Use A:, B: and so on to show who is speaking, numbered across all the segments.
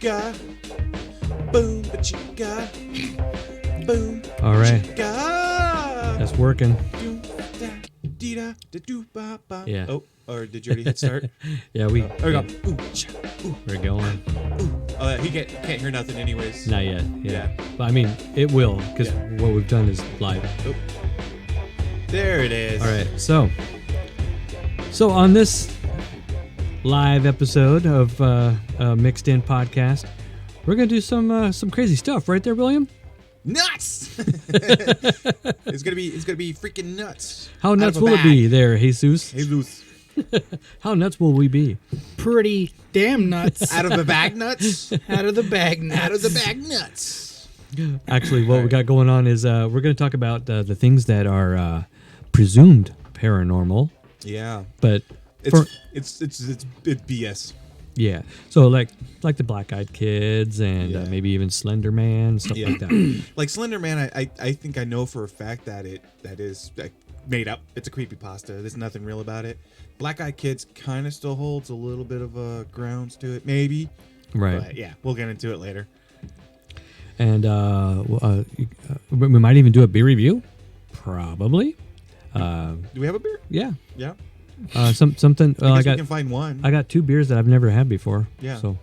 A: chicka. Boom, chicka. Boom.
B: All right.
A: Chicka.
B: That's working.
A: Yeah. Oh, or did you already hit start?
B: Yeah, we.
A: There we go. Ooh,
B: We're going.
A: Ooh. He can't hear nothing anyways.
B: Not yet. Yeah. But I mean, it will, because what we've done is live.
A: Oh. There it is.
B: All right. So on this live episode of Mixed In Podcast, we're gonna do some crazy stuff, right there, William?
A: Nuts! It's gonna be freaking nuts.
B: How nuts will it be there, Jesus?
A: Jesus.
B: How nuts will we be?
C: Pretty damn nuts.
A: Out of the bag nuts?
C: Out of the bag nuts.
A: Out of the bag nuts.
B: Actually, what we got going on is we're going to talk about the things that are presumed paranormal.
A: Yeah.
B: But
A: it's BS.
B: Yeah. So like the Black-Eyed Kids and maybe even Slender Man, stuff like that.
A: Like Slender Man, I think I know for a fact that that is made up. It's a creepypasta. There's nothing real about it. Black-Eyed Kids kind of still holds a little bit of grounds to it, maybe.
B: Right.
A: But yeah, we'll get into it later.
B: And we might even do a beer review. Probably.
A: Do we have a beer?
B: Yeah.
A: Yeah.
B: Something.
A: I guess we can find one.
B: I got 2 beers that I've never had before.
A: Yeah.
B: So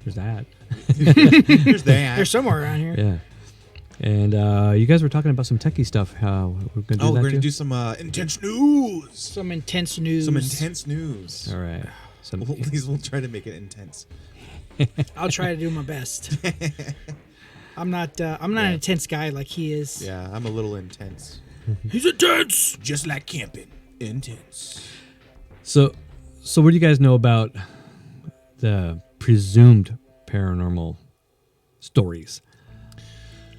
B: there's that.
A: There's that.
C: They're somewhere around here.
B: Yeah. And you guys were talking about some techie stuff. How we're gonna do that
A: we're gonna
B: too?
A: do some intense news.
C: Some intense news.
A: Some intense news.
B: All right.
A: We'll try to make it intense.
C: I'll try to do my best. I'm not an intense guy like he is.
A: Yeah, I'm a little intense.
C: He's intense,
A: just like camping. Intense.
B: So what do you guys know about the presumed paranormal stories?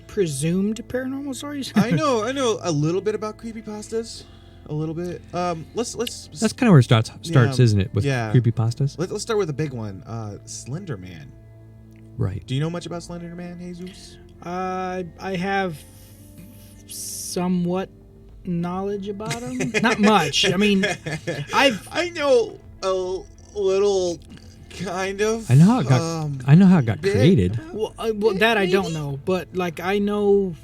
C: Presumed paranormal stories?
A: I know a little bit about creepypastas. A little bit. Let's
B: That's kind of where it starts, isn't it? With creepypastas.
A: Let's start with a big one. Slender Man.
B: Right.
A: Do you know much about Slender Man, Jesus?
C: I have somewhat knowledge about him. Not much. I mean,
A: I know a little, kind of.
B: I know how it got created.
C: Well, that I don't know, but like I know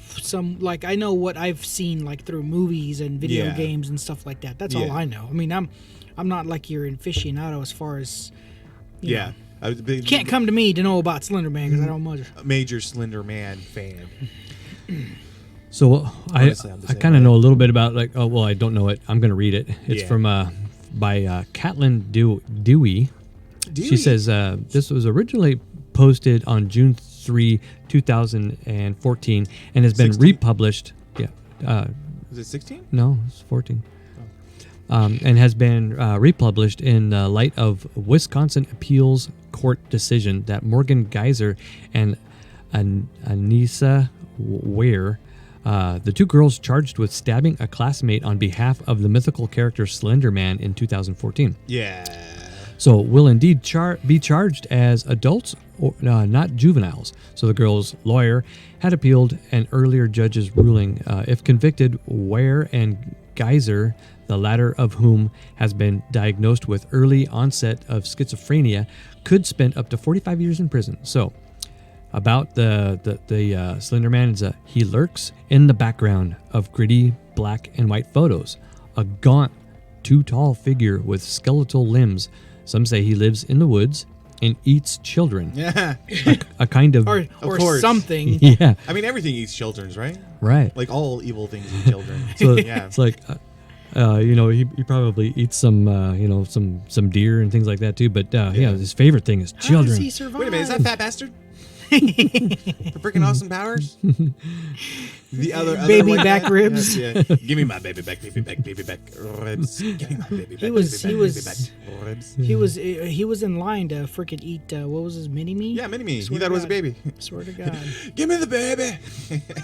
C: I know what I've seen like through movies and video games and stuff like that. That's all I know. I mean, I'm not like your aficionado as far as you know. You can't come to me to know about Slender Man because I don't much.
A: A major Slender Man fan.
B: So I kind of know a little bit about I don't know it. I'm going to read it. It's from by Caitlin Dewey. She says this was originally posted on June 3, 2014 and has been republished. Yeah.
A: Is it 16?
B: No, it's 14. And has been republished in light of Wisconsin appeals court decision that Morgan Geyser and Anissa Ware, the 2 girls charged with stabbing a classmate on behalf of the mythical character Slender Man in 2014.
A: Yeah.
B: So will indeed be charged as adults, or not juveniles. So the girl's lawyer had appealed an earlier judge's ruling. If convicted, Ware and Geyser, the latter of whom has been diagnosed with early onset of schizophrenia, could spend up to 45 years in prison. So about the Slender Man is he lurks in the background of gritty black and white photos, a gaunt, too tall figure with skeletal limbs. Some say he lives in the woods and eats children.
A: Yeah.
B: A kind of...
C: Or something.
B: Yeah.
A: I mean, everything eats children's, right?
B: Right.
A: Like all evil things eat children.
B: So it's like, he probably eats some deer and things like that too. But his favorite thing is children.
C: How does he survive?
A: Wait a minute, is that fat bastard? For freaking Austin Powers? The other
C: baby back ribs.
A: Yeah. Give me my baby back ribs. Give me my baby back ribs.
C: He was in line to freaking eat what was his mini-me?
A: Yeah, mini-me. He thought it was a baby.
C: Swear to God.
A: Give me the baby.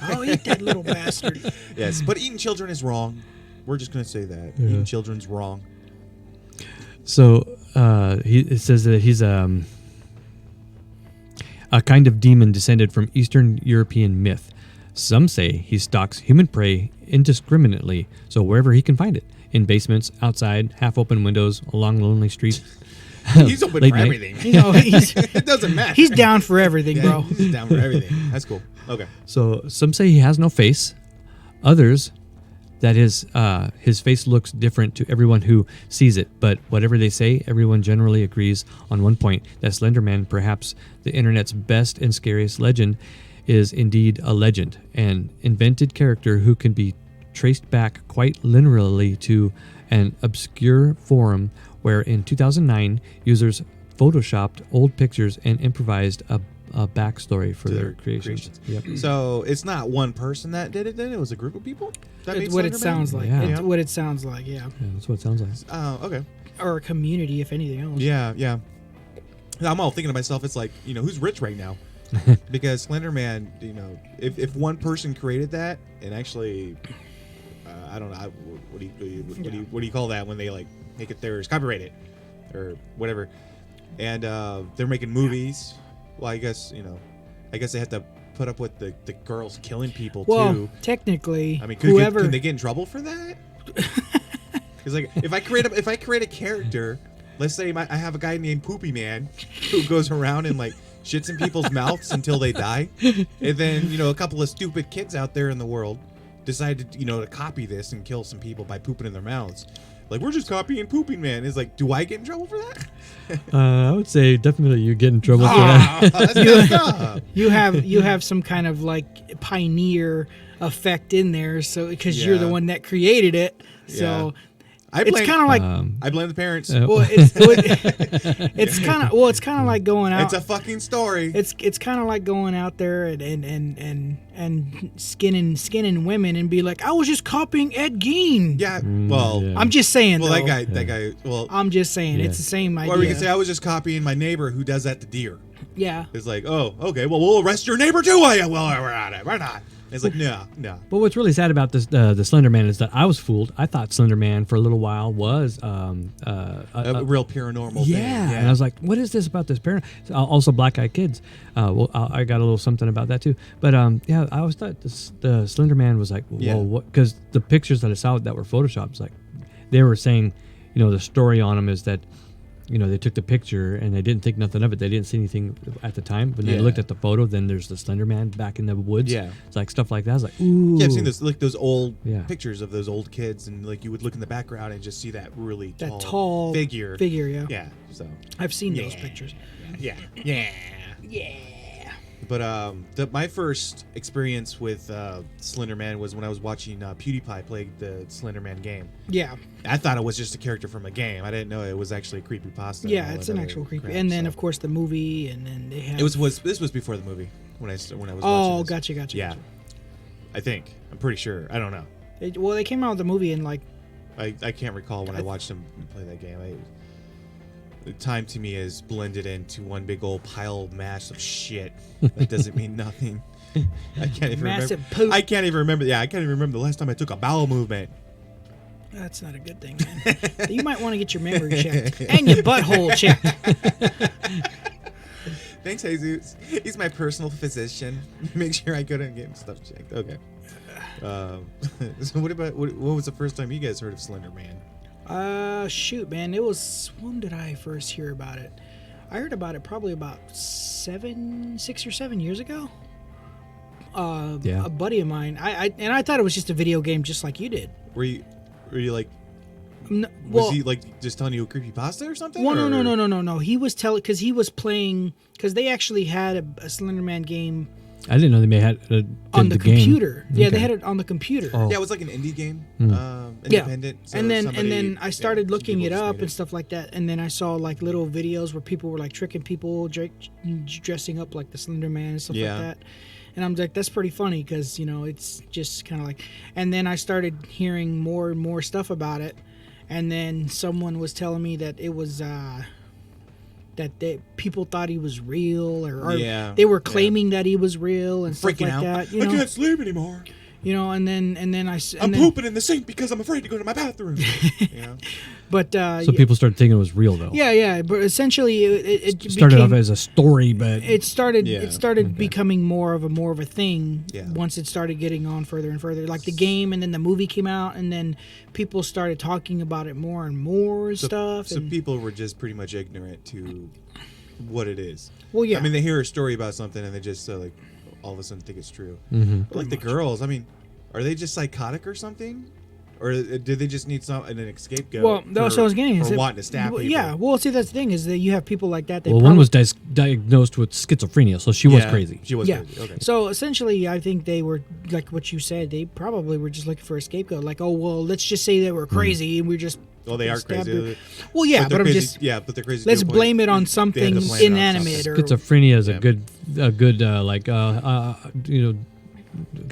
C: I'll eat that little bastard.
A: Yes, but eating children is wrong. We're just gonna say that. Eating children's wrong.
B: So it says that he's a kind of demon descended from Eastern European myth. Some say he stalks human prey indiscriminately, so wherever he can find it, in basements, outside, half-open windows, along lonely streets.
A: He's open
B: Late
A: for
B: night.
A: everything.
C: You know,
A: It doesn't matter.
C: he's down for everything,
A: Yeah,
C: bro.
A: He's down for everything. That's cool. Okay.
B: So some say he has no face. Others that his face looks different to everyone who sees it. But whatever they say, everyone generally agrees on one point, that Slender Man, perhaps the internet's best and scariest legend, is indeed a legend, an invented character who can be traced back quite literally to an obscure forum where in 2009 users photoshopped old pictures and improvised a backstory for their creations. Yep.
A: So it's not one person that did it. Then it was a group of people. That made
C: It's what it
A: Slender Man?
C: sounds like.
B: Yeah.
C: It's what it sounds like, yeah.
B: Yeah, that's what it sounds like.
A: Oh, okay.
C: Or a community, if anything else.
A: Yeah. I'm all thinking to myself, it's like, who's rich right now? Because Slender Man, if one person created that and actually, I don't know, what do you call that when they like make it theirs, copyright it or whatever, and they're making movies. Well, I guess they have to put up with the girls killing people
C: Well,
A: too.
C: technically,
A: I mean,
C: whoever
A: can they get in trouble for that? Because like, if I create a character, let's say I have a guy named Poopy Man who goes around and like shits in people's mouths until they die, and then a couple of stupid kids out there in the world decided to copy this and kill some people by pooping in their mouths. Like, we're just copying Pooping Man. It's like, do I get in trouble for that?
B: I would say definitely you get in trouble for that.
A: That's messed up.
C: you have some kind of like pioneer effect in there, so because you're the
A: Yeah.
C: one that created it, so it's kind of like
A: I blame the parents.
C: well, it's kind of like going out.
A: It's a fucking story.
C: It's kind of like going out there and skinning women and be like, I was just copying Ed Gein.
A: Yeah. Well,
B: yeah.
C: I'm just saying.
A: well,
C: though.
A: that guy. Well,
C: I'm just saying.
B: Yeah.
C: It's the same idea.
A: or we can say I was just copying my neighbor who does that to deer.
C: Yeah.
A: It's like, oh, okay, well, we'll arrest your neighbor too. Well, we're on it. We're not. It's like, no.
B: But what's really sad about this, the Slender Man, is that I was fooled. I thought Slender Man for a little while was
A: A real paranormal thing.
B: yeah, and I was like, what is this about this parent? Also, Black Eyed Kids. I got a little something about that too. But yeah, I always thought the Slender Man was like, whoa,
A: Yeah.
B: what? Because the pictures that I saw that were photoshopped, like they were saying, the story on them is that, they took the picture and they didn't think nothing of it. They didn't see anything at the time. When they
A: Yeah.
B: looked at the photo, then there's the Slender Man back in the woods.
A: Yeah.
B: It's like stuff like that. I was like, ooh.
A: Yeah, I've seen those old
B: Yeah.
A: pictures of those old kids, and like you would look in the background and just see that really
C: That
A: tall,
C: tall
A: figure.
C: Yeah.
A: Yeah. So.
C: I've seen those
A: Yeah.
C: pictures.
A: Yeah.
C: Yeah.
A: But my first experience with Slender Man was when I was watching PewDiePie play the Slender Man game.
C: Yeah.
A: I thought it was just a character from a game. I didn't know it was actually a creepypasta.
C: Yeah,
A: and all
C: it's
A: that
C: an
A: other
C: actual creepy.
A: crap,
C: And then
A: so.
C: of course the movie, and then they have.
A: This was before the movie when I was watching.
C: Oh,
A: this.
C: gotcha.
A: Yeah, I think I'm pretty sure. I don't know.
C: Well, they came out with the movie in like.
A: I can't recall when I watched him play that game. The time to me is blended into one big old pile mass of shit that doesn't mean nothing. I can't even
C: Massive
A: remember.
C: poop.
A: I can't even remember. Yeah, I can't even remember the last time I took a bowel movement.
C: That's not a good thing, man. You might want to get your memory checked and your butthole checked.
A: Thanks, Jesus. He's my personal physician. Make sure I go and get stuff checked. Okay. So what was the first time you guys heard of Slender Man?
C: Shoot, man. It was, when did I first hear about it? I heard about it probably about 6 or 7 years ago.
B: Yeah.
C: A buddy of mine. I thought it was just a video game, just like you did.
A: Were you like,
C: Well,
A: was he like just telling you a creepypasta or something?
C: well,
A: or?
C: no. He was because he was playing, because they actually had a Slender Man game
B: I didn't know they may have
C: on the
B: game.
C: computer. Yeah, they
B: Okay.
C: had it on the computer.
B: Oh.
A: Yeah, it was like an indie game,
C: Yeah,
A: independent. So
C: and then
A: somebody-
C: I started
A: some
C: looking
A: people
C: it
A: just
C: up
A: made
C: and stuff like that, and then I saw like little videos where people were like tricking people, dressing up like the Slender Man and stuff
A: Yeah.
C: like that. And I'm like, that's pretty funny because it's just kind of like. And then I started hearing more and more stuff about it, and then someone was telling me that it was people thought he was real, or
A: Yeah,
C: they were
A: yeah.
C: claiming that he was real and stuff
A: freaking
C: like
A: out.
C: that.
A: I can't sleep anymore.
C: You know, and then
A: I'm pooping in the sink because I'm afraid to go to my bathroom. You know?
C: But
B: So people started thinking it was real, though.
C: yeah. But essentially, it
B: started
C: became,
B: off as a story, but
C: it started becoming more of a thing.
A: Yeah.
C: Once it started getting on further and further, like the game, and then the movie came out, and then people started talking about it more and more and stuff.
A: So
C: and,
A: people were just pretty much ignorant to what it is.
C: Well, yeah.
A: I mean, they hear a story about something and they just like all of a sudden think it's true.
B: Mm-hmm.
A: But like the girls, I mean, are they just psychotic or something? Or do they just need an scapegoat?
C: Well, that's what I was getting.
A: For wanting to stab people.
C: Yeah, well, see, that's the thing is that you have people like that.
B: Well, one was diagnosed with schizophrenia, so she was crazy.
A: She was crazy. Okay.
C: So essentially, I think they were, like what you said, they probably were just looking for a scapegoat. Like, oh, well, let's just say they were crazy and we're just.
A: Well, they are crazy.
C: Well, yeah, but I'm
A: crazy,
C: just.
A: Yeah, but they're crazy.
C: Let's blame it on something inanimate. Or
B: Schizophrenia is a good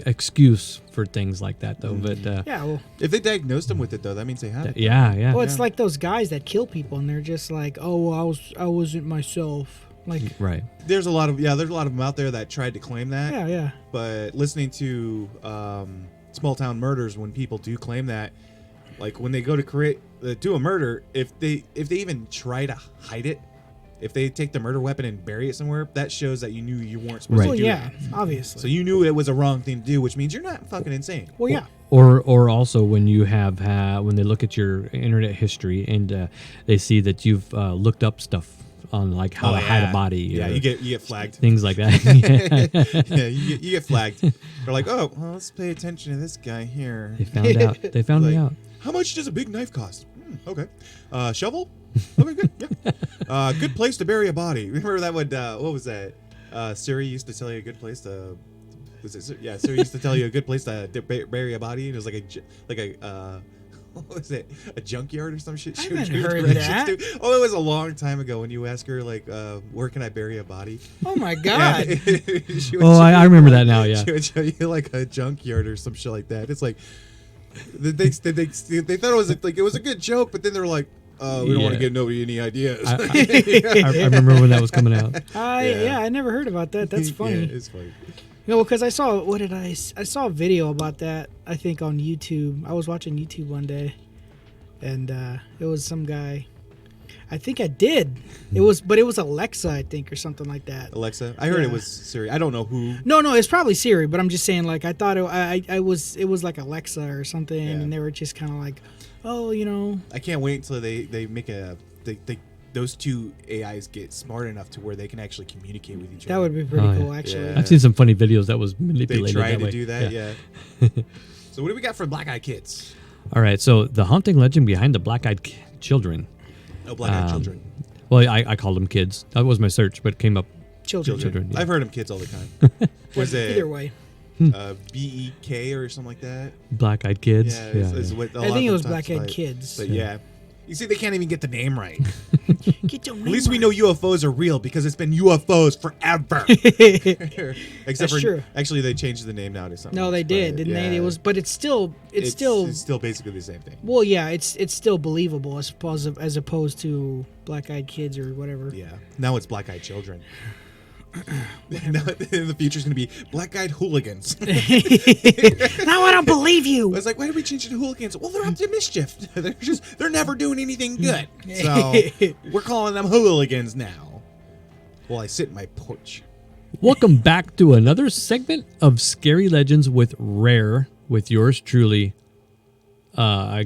B: excuse for things like that, though. But
C: yeah, well,
A: if they diagnosed them with it, though, that means they have it.
B: Yeah.
C: Well, it's like those guys that kill people, and they're just like, oh, well, I wasn't myself. Like,
B: right.
A: There's a lot of them out there that tried to claim that.
C: Yeah.
A: But listening to small town murders, when people do claim that, like when they go to do a murder, if they even try to hide it, if they take the murder weapon and bury it somewhere, that shows that you knew you weren't supposed to do it.
C: Obviously.
A: So you knew it was a wrong thing to do, which means you're not fucking insane.
C: Well, yeah.
B: Or also when you have when they look at your internet history and they see that you've looked up stuff on like how to hide a body.
A: Yeah, you get flagged.
B: Things like that.
A: Yeah, you get flagged. They're like, oh, well, let's pay attention to this guy here.
B: They found me out.
A: How much does a big knife cost? Okay. Shovel? Okay, good. Yeah. Good place to bury a body. Remember that one? What was that? Siri used to tell you a good place to. Siri used to tell you a good place to bury a body. And it was like a what was it? A junkyard or some shit?
C: I haven't heard that.
A: Oh, it was a long time ago when you ask her like, where can I bury a body?
C: Oh my god.
B: I remember that now. Yeah.
A: She would show you like a junkyard or some shit like that. It's like they thought it was like it was a good joke, but then they're like, we don't want to give nobody any ideas.
B: I remember when that was coming out.
C: I never heard about that. That's funny.
A: Yeah, it's funny.
C: No, because I saw I saw a video about that. I think on YouTube. I was watching YouTube one day, and it was some guy. I think I did. It was Alexa, I think, or something like that.
A: Alexa, I heard it was Siri. I don't know who.
C: No, it's probably Siri. But I'm just saying, like, I thought it was like Alexa or something, and they were just kind of like, oh, you know.
A: I can't wait until they make those two AIs get smart enough to where they can actually communicate with each other.
C: That would be pretty cool, actually.
A: Yeah.
B: I've seen some funny videos that was manipulated.
A: They tried
B: that
A: to
B: way.
A: do that, yeah. So what do we got for Black-Eyed Kids?
B: All right, so the haunting legend behind the Black-Eyed Children.
A: Oh, Black-Eyed Children.
B: Well, I called them kids. That was my search, but it came up.
C: Children.
B: Yeah.
A: I've heard them kids all the time. Was it
C: either way?
A: BEK or something like that?
B: Black-Eyed Kids.
A: Yeah,
B: Yeah.
A: what
C: I think it was Black-Eyed Kids.
A: But yeah. You see, they can't even get the name right.
C: Get your name
A: At least we
C: right.
A: know UFOs are real because it's been UFOs forever. Except for
C: true.
A: Actually, they changed the name now to something.
C: No, they did, didn't they? It was, but it's still
A: basically the same thing.
C: Well, yeah, it's still believable as opposed to Black-Eyed Kids or whatever.
A: Yeah. Now it's Black-Eyed Children. Now in the future, it's going to be Black-Eyed Hooligans.
C: Now I don't believe you.
A: I was like, why did we change it to hooligans? Well, they're up to mischief. They're never doing anything good. So we're calling them hooligans now. Well, I sit in my porch.
B: Welcome back to another segment of Scary Legends with Rare, with yours truly. I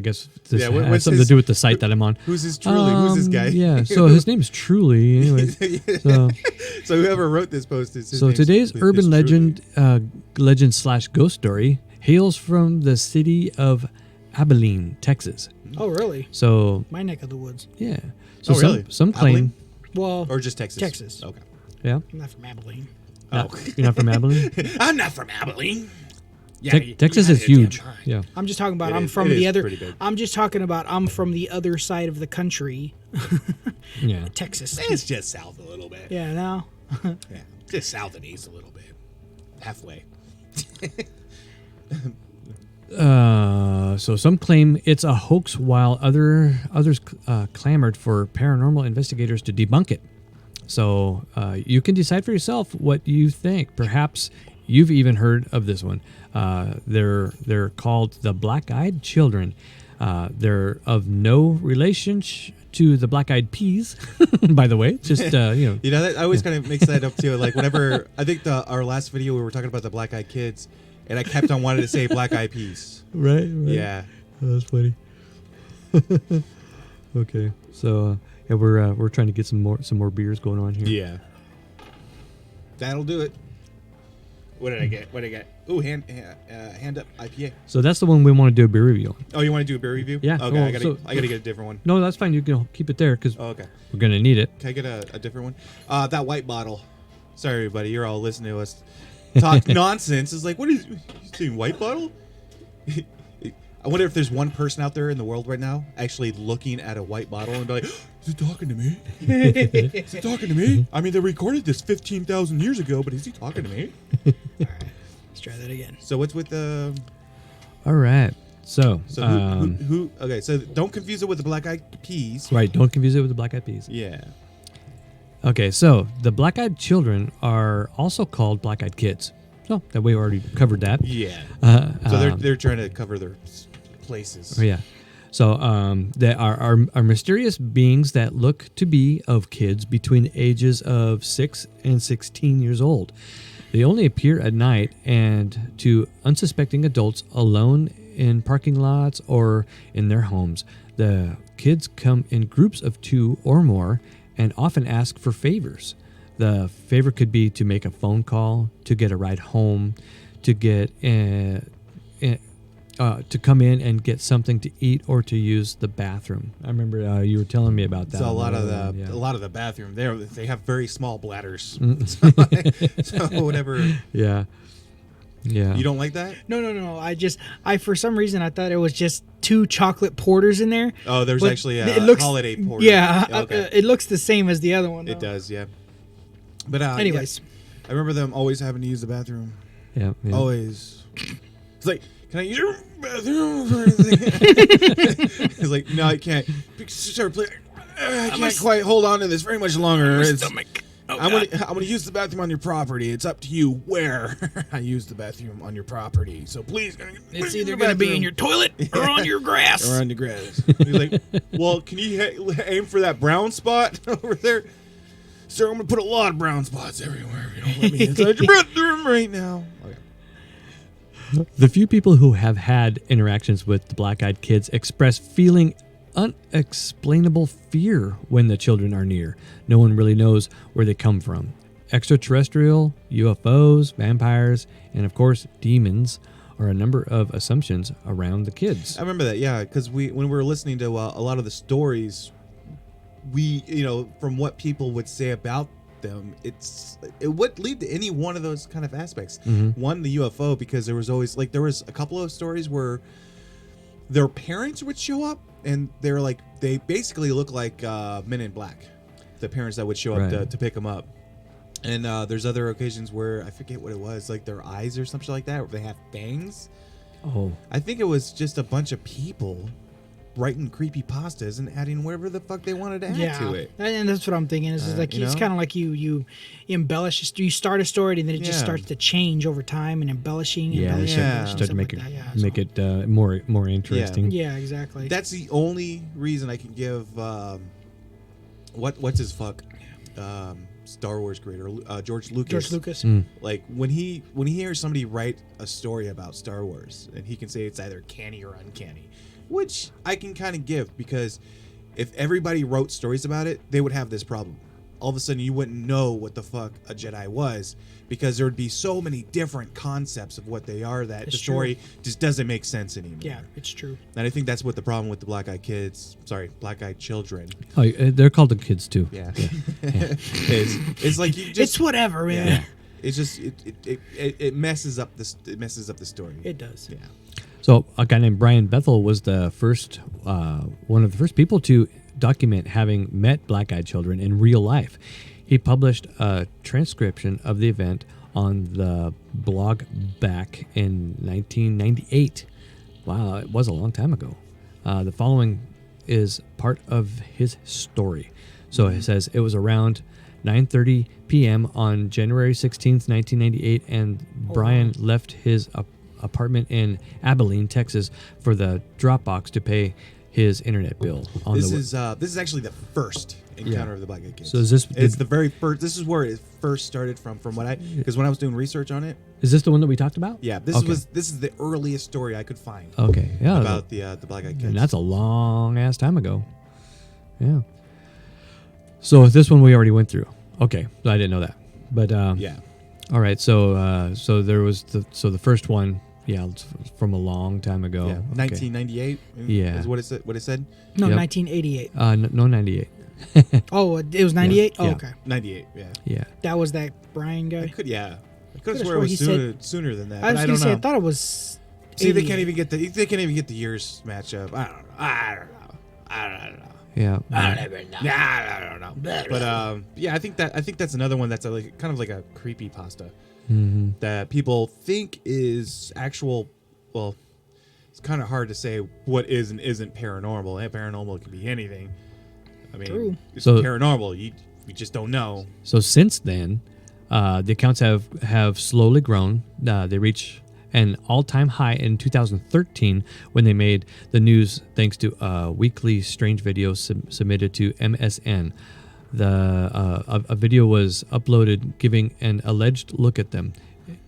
B: guess this has something to do with the site that I'm on.
A: Who's his truly? Who's this guy?
B: Yeah, so his name's Truly. Anyways,
A: so whoever wrote this post is his
B: so today's urban legend, /ghost story hails from the city of Abilene, Texas.
C: Oh, really?
B: So
C: my neck of the woods.
B: Yeah. So
A: really?
B: Some claim.
A: Abilene?
C: Well,
A: or just Texas.
C: Texas.
A: Okay.
B: Yeah.
C: I'm not from Abilene.
B: You're not from Abilene?
A: I'm not from Abilene. Yeah,
B: Texas is huge. Yeah.
C: I'm just talking about I'm from the other side of the country.
B: Yeah.
C: Texas.
A: It's just south a little bit.
C: Yeah, now.
A: Yeah. Just south and east a little bit. Halfway.
B: So some claim it's a hoax while others clamored for paranormal investigators to debunk it. So you can decide for yourself what you think. Perhaps you've even heard of this one. They're called the Black-Eyed Children. They're of no relation to the Black-Eyed Peas, by the way. Just
A: That I always kind of mix that up too. Like whenever I think our last video we were talking about the Black-Eyed Kids, and I kept on wanting to say Black-Eyed Peas.
B: Right.
A: Yeah.
B: Oh, that's funny. Okay, so we're trying to get some more beers going on here.
A: Yeah. That'll do it. What did I get? Ooh, hand up IPA.
B: So that's the one we want to do a beer review on.
A: Oh, you want to do a beer review?
B: Yeah.
A: Okay,
B: Well,
A: I gotta get a different one.
B: No, that's fine. You can keep it there because
A: Okay.
B: we're gonna need it.
A: Can I get a different one? That white bottle. Sorry, everybody. You're all listening to us talk nonsense. It's like, what is you saying, white bottle? I wonder if there's one person out there in the world right now actually looking at a white bottle and be like, is he talking to me? Is he talking to me? I mean, they recorded this 15,000 years ago, but is he talking to me?
C: All right, let's try that again.
A: So what's with the...
B: All right. So
A: who? Okay, so don't confuse it with the Black-Eyed Peas.
B: right, don't confuse it with the Black-Eyed Peas.
A: Yeah.
B: Okay, so the Black-Eyed Children are also called Black-Eyed Kids. So that we already covered that.
A: Yeah. So they're trying to cover their places.
B: Oh, yeah. So they are mysterious beings that look to be of kids between the ages of 6 and 16 years old. They only appear at night and to unsuspecting adults alone in parking lots or in their homes. The kids come in groups of 2 or more and often ask for favors. The favor could be to make a phone call, to get a ride home, to get to come in and get something to eat or to use the bathroom. I remember you were telling me about that.
A: So a lot of the bathroom there, they have very small bladders. So whatever.
B: Yeah. Yeah.
A: You don't like that?
C: No. I for some reason I thought it was just 2 chocolate porters in there.
A: Oh, there's
C: but
A: actually
C: it
A: a
C: looks,
A: holiday porter.
C: Yeah.
A: Okay.
C: It looks the same as the other one. Though.
A: It does, yeah. But
C: anyways,
A: I remember them always having to use the bathroom.
B: Yeah.
A: Always. It's like, can I use your bathroom for anything? It's like, no, I can't. I can't quite hold on to this very much longer. I'm gonna use the bathroom on your property. It's up to you where I use the bathroom on your property. So please,
C: it's either gonna be in your toilet or on your grass.
A: Or on your grass. He's like, well, can you aim for that brown spot over there? Sir, I'm gonna put a lot of brown spots everywhere. You don't let me inside your bathroom right now. Okay.
B: The few people who have had interactions with the Black-Eyed Kids express feeling unexplainable fear when the children are near. No one really knows where they come from. Extraterrestrial, UFOs, vampires, and of course demons are a number of assumptions around the kids.
A: I remember that, yeah, because when we were listening to a lot of the stories, from what people would say about them, it would lead to any one of those kind of aspects.
B: Mm-hmm.
A: One, the UFO, because there was always there was a couple of stories where their parents would show up and they're like, they basically look like Men in Black, the parents that would show up
B: Right.
A: to pick them up. And there's other occasions where I forget what it was, like their eyes or something like that, or they have fangs.
B: Oh,
A: I think it was just a bunch of people writing creepy pastas and adding whatever the fuck they wanted to add to it.
C: And that's what I'm thinking. Is like it's kind of like you embellish. You start a story and then it just starts to change over time and embellishing.
B: Start to make it more interesting.
C: Yeah, exactly.
A: That's the only reason I can give what's his fuck Star Wars creator George Lucas. Like when he hears somebody write a story about Star Wars and he can say it's either canny or uncanny, which I can kind of give, because if everybody wrote stories about it, they would have this problem. All of a sudden you wouldn't know what the fuck a Jedi was, because there would be so many different concepts of what they are that the story just doesn't make sense anymore.
C: Yeah, it's true.
A: And I think that's what the problem with the Black-Eyed Children.
B: Oh, they're called the kids too.
A: Yeah. It's like you just,
C: it's whatever, man.
A: Yeah. It's just it messes up the story.
C: It does.
A: Yeah.
B: So a guy named Brian Bethel was the first, one of the first people to document having met Black-Eyed Children in real life. He published a transcription of the event on the blog back in 1998. Wow, it was a long time ago. The following is part of his story. So it says it was around 9:30 p.m. on January 16th, 1998, and Brian left his apartment in Abilene, Texas, for the Dropbox to pay his internet bill.
A: This is actually the first encounter of the Black Eyed Kids.
B: So is this?
A: It's the very first. This is where it first started from what because when I was doing research on it.
B: Is this the one that we talked about?
A: Yeah, this is the earliest story I could find.
B: Okay, yeah,
A: about the Black Eyed Kids.
B: And that's a long ass time ago. Yeah. So this one we already went through. Okay, I didn't know that, but
A: yeah.
B: All right, so there was the first one. Yeah, it's from a long time ago.
A: Yeah,
B: okay.
A: 1998.
B: Yeah,
A: is what it said.
B: Yep.
C: No, 1988.
B: No, 98.
C: Oh, it was 98.
B: Yeah.
C: Oh, okay.
A: 98. Yeah.
B: Yeah.
C: That was that Brian guy.
A: I could have sworn it was sooner than that.
C: I was
A: but
C: gonna say
A: know.
C: I thought it was.
A: See, they
C: 88.
A: can't even get the years match up. I don't know.
B: Yeah.
A: I don't know. But yeah, I think that's another one that's like kind of like a creepy pasta that people think is actual. Well, it's kind of hard to say what is and isn't paranormal. And paranormal can be anything. I mean,
C: True.
A: It's
B: So-
A: paranormal. We just don't know.
B: So since then, the accounts have slowly grown. They reach an all-time high in 2013 when they made the news thanks to a weekly strange video submitted to MSN. A video was uploaded giving an alleged look at them.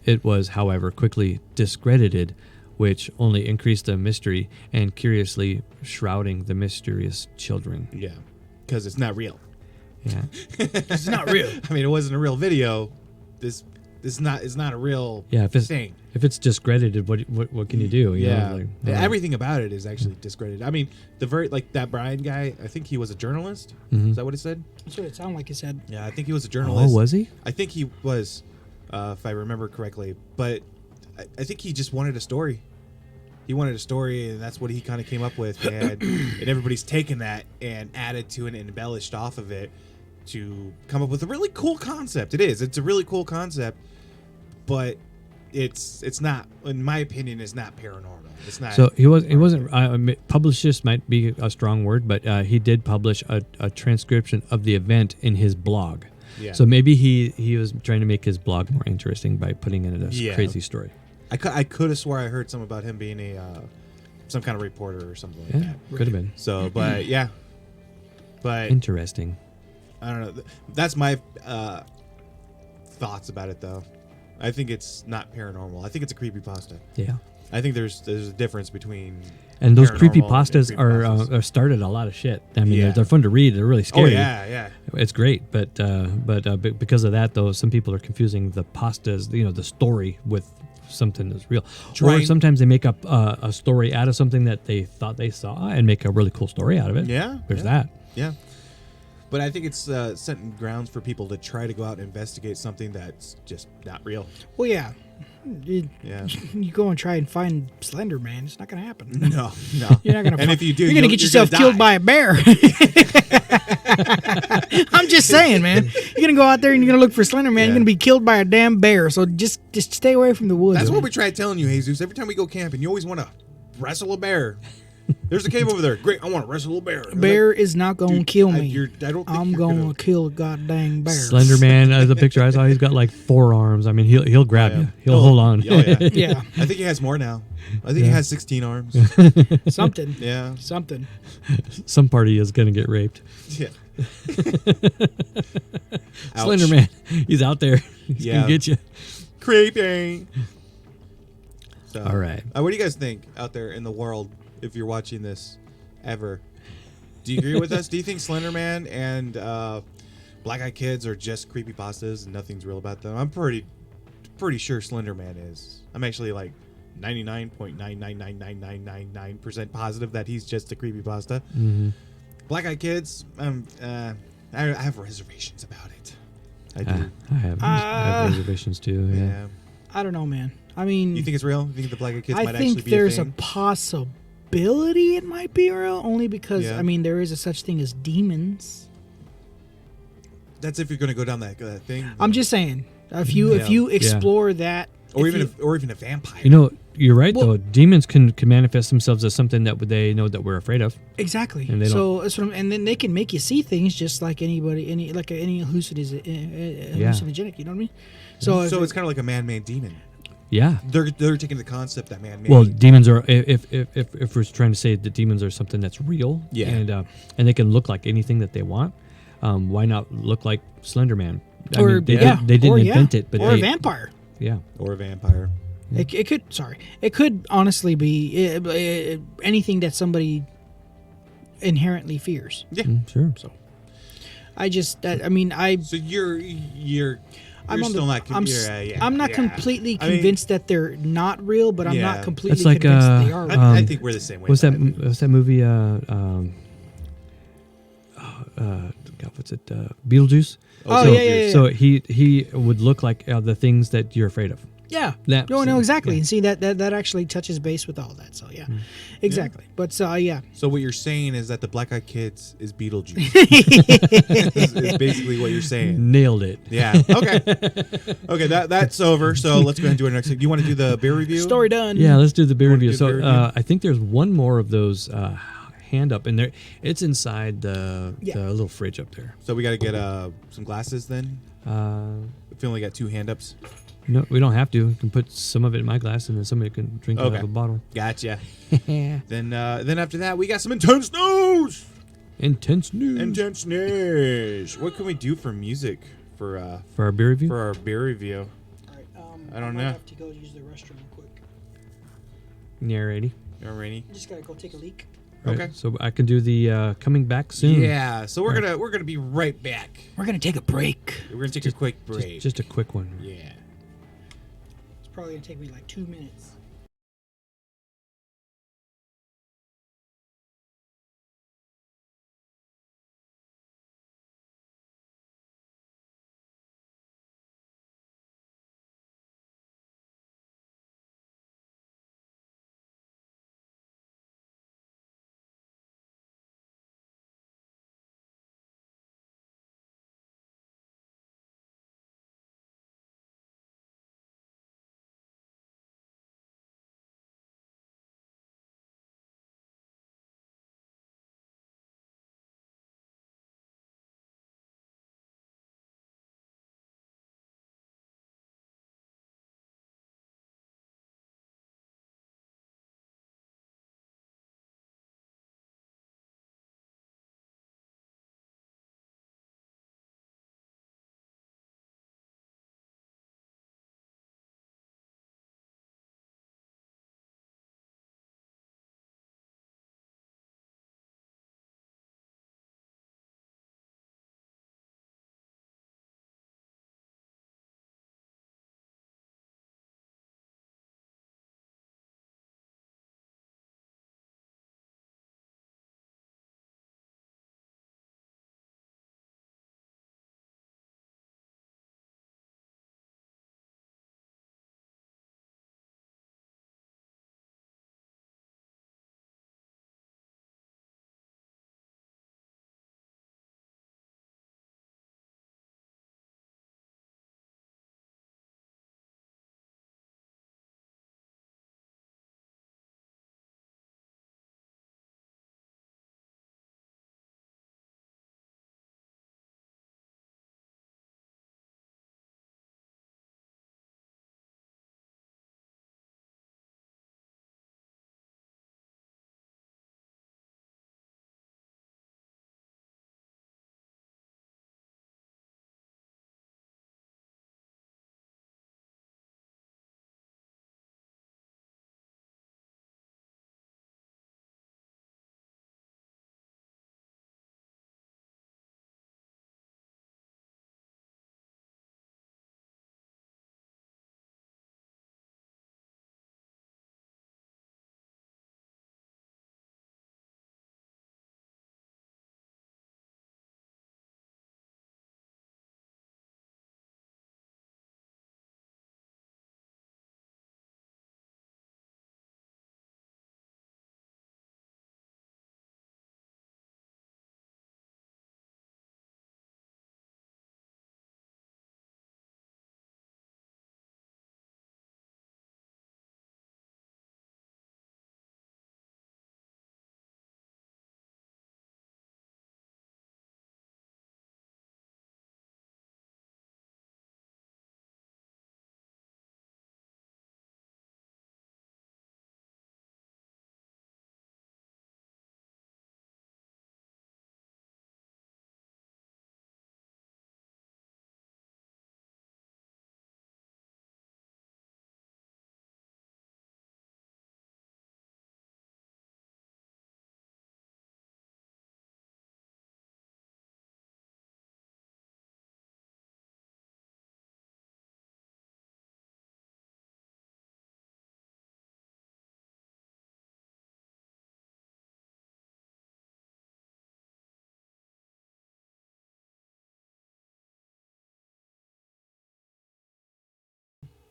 B: It was, however, quickly discredited, which only increased the mystery and curiously shrouding the mysterious children.
A: Yeah, because it's not real.
B: Yeah.
C: It's not real.
A: I mean, it wasn't a real video. This is not a real thing.
B: If it's discredited, what can you do? You know,
A: Everything about it is actually discredited. I mean, that Brian guy, I think he was a journalist.
B: Mhm.
A: Is that what it said?
C: That's what it sounded like he said.
A: Yeah, I think he was a journalist.
B: Oh, was he?
A: I think he was, if I remember correctly. But I think he just wanted a story. He wanted a story, and that's what he kind of came up with. And everybody's taken that and added to it and embellished off of it to come up with a really cool concept. It's a really cool concept, but it's not, in my opinion, it's not paranormal. It's not.
B: So he wasn't published might be a strong word, but he did publish a transcription of the event in his blog.
A: Yeah.
B: So maybe he was trying to make his blog more interesting by putting in a crazy story.
A: I could have swore I heard something about him being some kind of reporter or something like
B: Yeah,
A: that.
B: could have been.
A: So, but yeah, but
B: Interesting.
A: I don't know. That's my thoughts about it, though. I think it's not paranormal. I think it's a creepypasta.
B: Yeah.
A: I think there's a difference between.
B: And those
A: paranormal
B: creepypastas
A: and
B: are started a lot of shit. I mean,
A: Yeah.
B: they're fun to read. They're really
A: Oh
B: scary.
A: yeah.
B: It's great, but because of that, though, some people are confusing the pastas, the story with something that's real. Or sometimes they make up a story out of something that they thought they saw and make a really cool story out of it.
A: Yeah.
B: There's that.
A: Yeah. But I think it's setting grounds for people to try to go out and investigate something that's just not real.
C: Well, yeah.
A: Yeah.
C: You go and try and find Slender Man. It's not going to happen.
A: No.
C: You're not gonna.
A: And if you do,
C: you're gonna get yourself killed by a bear. I'm just saying, man. You're gonna go out there and you're gonna look for Slender Man.
A: Yeah.
C: You're gonna be killed by a damn bear. So just stay away from the woods.
A: That's
C: man.
A: what we try telling you, Jesus. Every time we go camping, you always want to wrestle a bear. There's a cave over there. Great, I want to wrestle a bear.
C: A bear is not gonna kill me.
A: I don't think
C: I'm
A: you're
C: gonna kill a goddamn bear.
B: Slender Man, the picture I saw, he's got like 4 arms. I mean, he'll grab you. He'll hold on.
A: Oh, yeah.
C: Yeah.
A: I think he has more now. I think he has 16 arms.
C: Something.
A: Yeah.
C: Something.
B: Some party is gonna get raped.
A: Yeah.
B: Slender Man, he's out there. He's
A: Yeah.
B: gonna get you.
A: Creepy. So,
B: All right.
A: What do you guys think out there in the world if you're watching this ever? Do you agree with us? Do you think Slender Man and Black Eyed Kids are just creepypastas and nothing's real about them? I'm pretty sure Slender Man is. I'm actually like 99.9999999% positive that he's just a creepypasta.
B: Mm-hmm.
A: Black Eyed Kids, I have reservations about it. I do.
B: I have reservations too. Yeah.
C: I don't know, man. I mean,
A: You think it's real? You think the Black Eyed Kids
C: I
A: might actually
C: think
A: be
C: there's
A: a
C: a
A: thing?
C: possibility it might be real, only because
A: Yeah.
C: I mean there is a such thing as demons.
A: That's if you're going to go down that thing.
C: I'm just saying, if you explore that,
A: or
C: if
A: even
C: you-
A: a vampire.
B: You know, you're right,
C: Well-
B: though. Demons can manifest themselves as something that they know that we're afraid of.
C: Exactly.
B: And they
C: So that's what and then they can make you see things just like any hallucinogenic. You know what I mean? So
A: it's kind of like a man-made demon.
B: Yeah.
A: They're taking the concept that man-made.
B: Well, demons are if we're trying to say that demons are something that's real,
A: Yeah.
B: and they can look like anything that they want. Why not look like Slender Man? They didn't invent it, but
C: or a vampire.
B: Yeah.
A: or a vampire.
C: It could honestly be anything that somebody inherently fears.
A: Yeah.
B: Sure.
C: So I just
A: So you're
C: I'm
A: still not.
C: I'm not completely convinced that they're not real, but I'm
A: Yeah.
C: not completely
B: It's like,
C: convinced that they are real.
A: I think we're the same way.
B: What's
A: about it.
B: that movie? God, what's it? Beetlejuice.
C: Oh,
B: so,
C: yeah.
B: So he would look like the things that you're afraid of.
C: Yeah.
B: That-
C: No, exactly.
B: yeah.
C: And see that actually touches base with all that. So yeah, exactly. But yeah,
A: So what you're saying is that the Black Eyed Kids is Beetlejuice. is basically what you're saying.
B: Nailed it.
A: Yeah. Okay. Okay. That's over. So let's go ahead and do it next. Do you want to do the beer review?
C: story done.
B: Yeah, let's do the beer
A: Wanna
B: review.
A: do the
B: So
A: beer review?
B: I think there's one more of those hand up in there. It's inside the little fridge up there.
A: So we got to get some glasses then. If we only got 2 hand ups.
B: No, we don't have to. We can put some of it in my glass, and then somebody can drink out
A: Okay.
B: of a bottle.
A: Gotcha. Then after that we got some intense news.
B: Intense news.
A: Intense news. What can we do for music for
B: For our beer review?
A: our beer review?
C: All right,
A: I don't
C: might
A: know.
C: have to go use the restroom real quick.
B: Yeah, righty.
A: You ready?
C: Just gotta go take a leak.
B: Right,
A: Okay.
B: So I can do the coming back soon.
A: Yeah. So we're gonna be right back.
C: We're gonna take a break.
A: We're gonna take a quick break.
B: Just a quick one.
A: Yeah.
C: It's probably gonna take me like 2 minutes.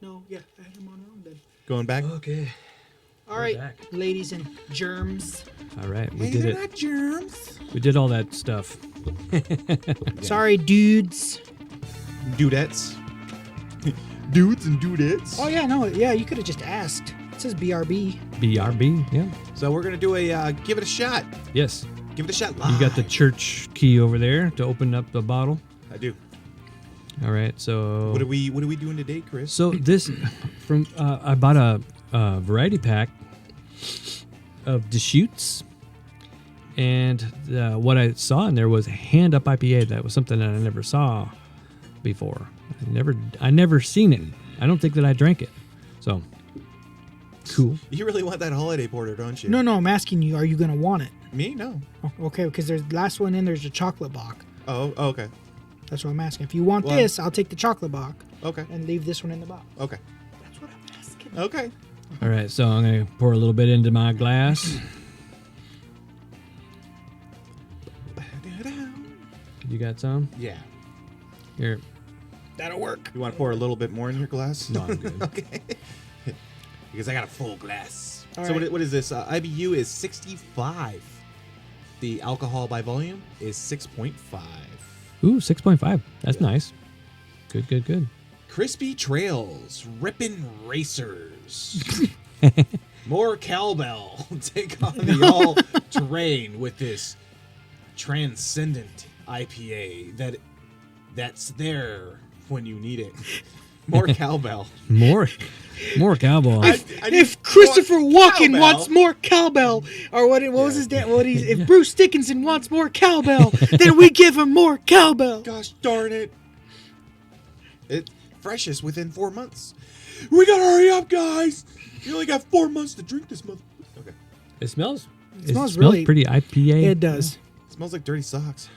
C: No, yeah, I had him on wrong then.
A: Going back.
B: Okay.
C: All right,
B: back.
C: ladies and germs.
B: All right, we
A: Hey,
B: did
A: they're
B: it.
A: not germs.
B: We did all that stuff.
C: Sorry, dudes.
A: Dudettes. Dudes and dudettes.
C: Oh, yeah, no, yeah, you could have just asked. It says BRB.
B: BRB, yeah.
A: So we're gonna do a give it a shot.
B: Yes.
A: Give it a shot live.
B: You got the church key over there to open up the bottle.
A: I do.
B: All right, so
A: What are we doing today, Chris?
B: so this from I bought a variety pack of Deschutes, and what I saw in there was Hand Up IPA. That was something that I never saw before. I never seen it. I don't think that I drank it. So cool.
A: You really want that holiday porter, don't you?
C: No, I'm asking you, are you going to want it?
A: Me? No.
C: Oh, okay, because there's last one in, there's a chocolate box.
A: Oh, okay.
C: That's what I'm asking. If you want
A: Well,
C: this, I'll take the chocolate box
A: Okay.
C: and leave this one in the box.
A: Okay.
C: That's what I'm asking.
A: Okay.
B: All right, so I'm gonna pour a little bit into my glass. You got some?
A: Yeah.
B: Here.
C: That'll work.
A: You want to pour a little bit more in your glass?
B: No, I'm good.
A: Okay. Because I got a full glass.
C: All
A: So
C: right.
A: what is this? IBU is 65. The alcohol by volume is 6.5.
B: Ooh, 6.5. That's nice. Good.
A: Crispy trails, rippin' racers. More cowbell. Take on the all-terrain with this transcendent IPA that's there when you need it. More cowbell.
B: More cowboy.
C: If Christopher
A: more
C: Walken
A: cowbell.
C: wants more cowbell, or what was his name? If Bruce Dickinson wants more cowbell, then we give him more cowbell.
A: Gosh darn it. It freshest within 4 months. We gotta hurry up, guys. You only got 4 months to drink this month. Okay.
B: It smells. It
C: smells really-
B: pretty IPA.
C: It does.
A: It smells like dirty socks.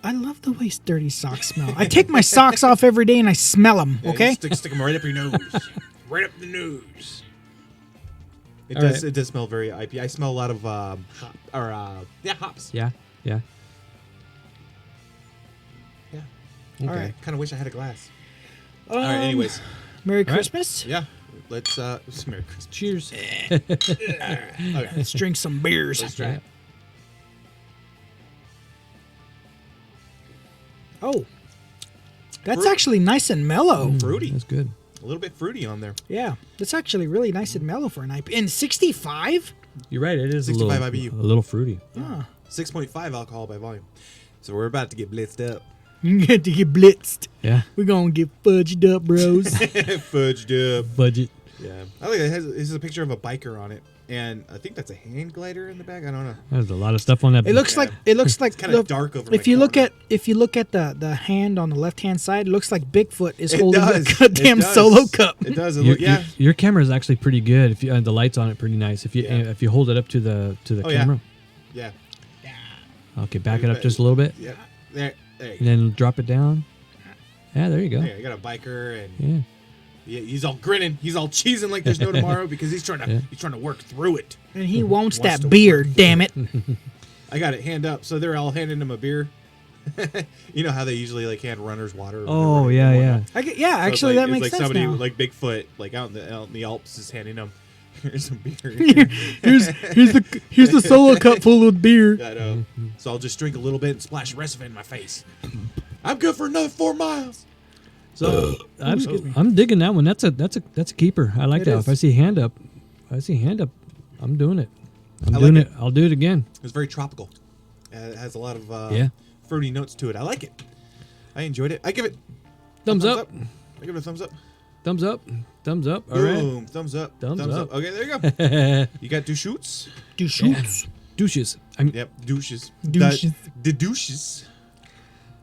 C: I love the way dirty socks smell. I take my socks off every day and I smell them.
A: Yeah,
C: Okay.
A: you stick them right up your nose. Right up the nose. It
B: All
A: does.
B: right.
A: It does smell very IPA. I smell a lot of hops.
B: Yeah.
A: Yeah.
B: Okay.
C: All right.
A: Kind of wish I had a glass. All right. Anyways.
C: Merry
B: right.
C: Christmas.
A: Yeah. Let's Merry Christmas.
B: Cheers.
A: Okay.
C: Let's drink some beers.
A: Let's try it.
C: Oh, that's
A: Fruit.
C: actually nice and mellow.
A: Fruity.
B: That's good.
A: A little bit fruity on there.
C: Yeah, that's actually really nice and mellow for an IPA. And 65?
B: You're right. It is
A: 65
B: a little,
A: IBU.
B: a little fruity.
C: Ah,
A: 6.5 alcohol by volume. So we're about to get blitzed up.
C: you get to get blitzed.
B: Yeah.
C: We're gonna get fudged up, bros.
A: Fudged up.
B: Budget.
A: Yeah. I like it. This is a picture of a biker on it. And I think that's a hand glider in the back. I don't know.
B: There's a lot of stuff on that.
C: It looks
A: Yeah.
C: like
A: Kind of dark over
C: If
A: my
C: you look
A: corner.
C: at the hand on the left hand side, it looks like Bigfoot is
A: It
C: holding
A: does.
C: the goddamn
A: It does.
C: solo cup.
A: It does. It
B: your,
A: look, yeah.
B: your camera is actually pretty good. If you the lights on it, pretty nice. If you
A: Yeah.
B: if you hold it up to the
A: Oh, yeah.
B: camera,
A: Yeah.
B: okay, back it up just a little bit,
A: Yeah. There you
B: and
A: go.
B: then drop it down. Yeah, there you go.
A: Yeah, you got a biker and
B: Yeah.
A: he's all grinning. He's all cheesing like there's no tomorrow because he's trying to
B: Yeah.
A: he's trying to work through it.
C: And he wants
A: Wants to
C: that beer,
A: work.
C: damn it.
A: I got it hand up, so they're all handing him a beer. You know how they usually like hand runners water. or
B: Oh
A: whatever,
B: yeah,
A: and
B: yeah.
A: whatnot.
C: Yeah,
A: So it's
C: actually,
A: like,
C: that makes
A: it's like
C: sense
A: somebody
C: now.
A: like Bigfoot, like out in the Alps, is handing them here's some beer.
C: here's the solo cup full of beer.
A: I know. So I'll just drink a little bit and splash the rest of it in my face. I'm good for another 4 miles.
B: So
C: excuse me.
B: I'm digging that one. That's a keeper. I like
C: It
B: that.
C: is.
B: If I see hand up, I'm doing it. I'm
A: I
B: doing
A: like
B: it. I'll do it again.
A: It's very tropical. It has a lot of
B: Yeah.
A: fruity notes to it. I like it. I enjoyed it. I give it
B: Thumbs up.
A: I give it a thumbs up.
B: Thumbs up. Thumbs up. All right.
A: Boom. Thumbs up.
B: Thumbs up.
A: Okay, there you go. You got 2 shoots?
C: Do shoots.
B: Douches.
A: Yep, douches.
C: Douches.
A: The douches.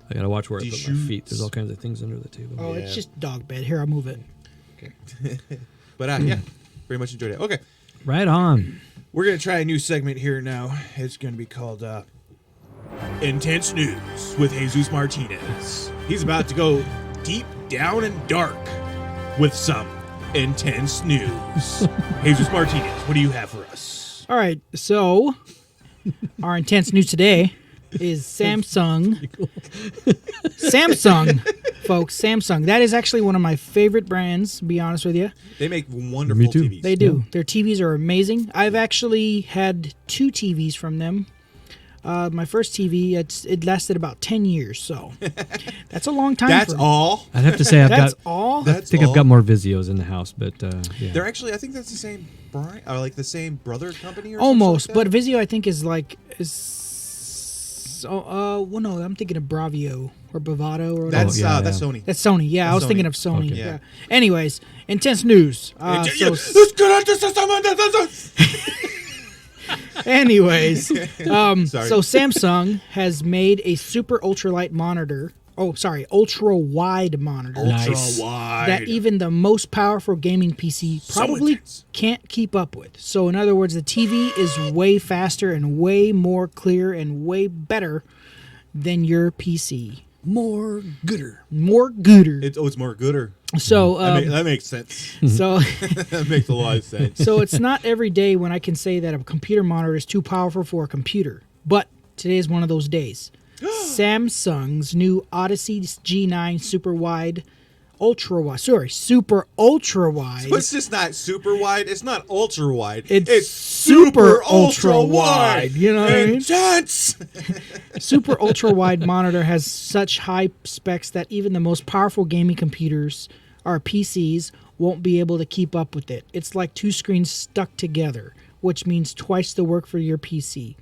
B: I gotta watch where I put my
A: Deschutes.
B: feet. There's all kinds of things under the table.
C: Oh,
A: Yeah.
C: it's just dog bed. Here, I'll move it.
A: But yeah, very much enjoyed it. Okay,
B: Right on.
A: we're going to try a new segment here now. It's going to be called Intense News with Jesus Martinez. He's about to go deep down and dark with some intense news. Jesus Martinez, what do you have for us?
C: All right, so our intense news today is Samsung. Samsung, folks, Samsung. That is actually one of my favorite brands, to be honest with you.
A: They make wonderful
B: Me too.
A: TVs.
C: They do. Their TVs are amazing. I've actually had 2 TVs from them. My first TV, it lasted about 10 years, so that's a long time.
A: That's
C: for me.
A: all.
B: I'd have to say I've
C: That's
B: got.
C: all.
B: I think I've got more Vizios in the house, but yeah.
A: They're actually, I think that's the same brand, or like the same brother company, or
C: Almost,
A: something like
C: but Vizio I think is like well, no, I'm thinking of Bravio or Bravado or
A: that.
C: whatever.
A: That's
B: yeah.
A: Sony.
C: That's Sony. Yeah, I was
A: Sony.
C: thinking of Sony.
B: Okay.
C: Yeah. Anyways, intense news.
A: Let's get on to some.
C: Anyways,
A: Sorry.
C: so Samsung has made a super ultralight monitor. Oh, sorry, ultra wide monitor.
B: Nice.
A: wide.
C: That even the most powerful gaming PC probably
A: intense.
C: can't keep up with. So, in other words, the TV is way faster and way more clear and way better than your PC.
B: More gooder.
C: More gooder.
A: It's more gooder.
C: So,
A: That makes sense.
C: so,
A: That makes a lot of sense.
C: so it's not every day when I can say that a computer monitor is too powerful for a computer, but today is one of those days. Samsung's new Odyssey G9 super ultra wide.
A: So it's just not super wide. It's not ultra wide.
C: It's
A: super
C: ultra wide. You know what I mean?
A: Intense.
C: Super ultra wide monitor has such high specs that even the most powerful gaming computers or PCs won't be able to keep up with it. It's like 2 screens stuck together, which means twice the work for your PC.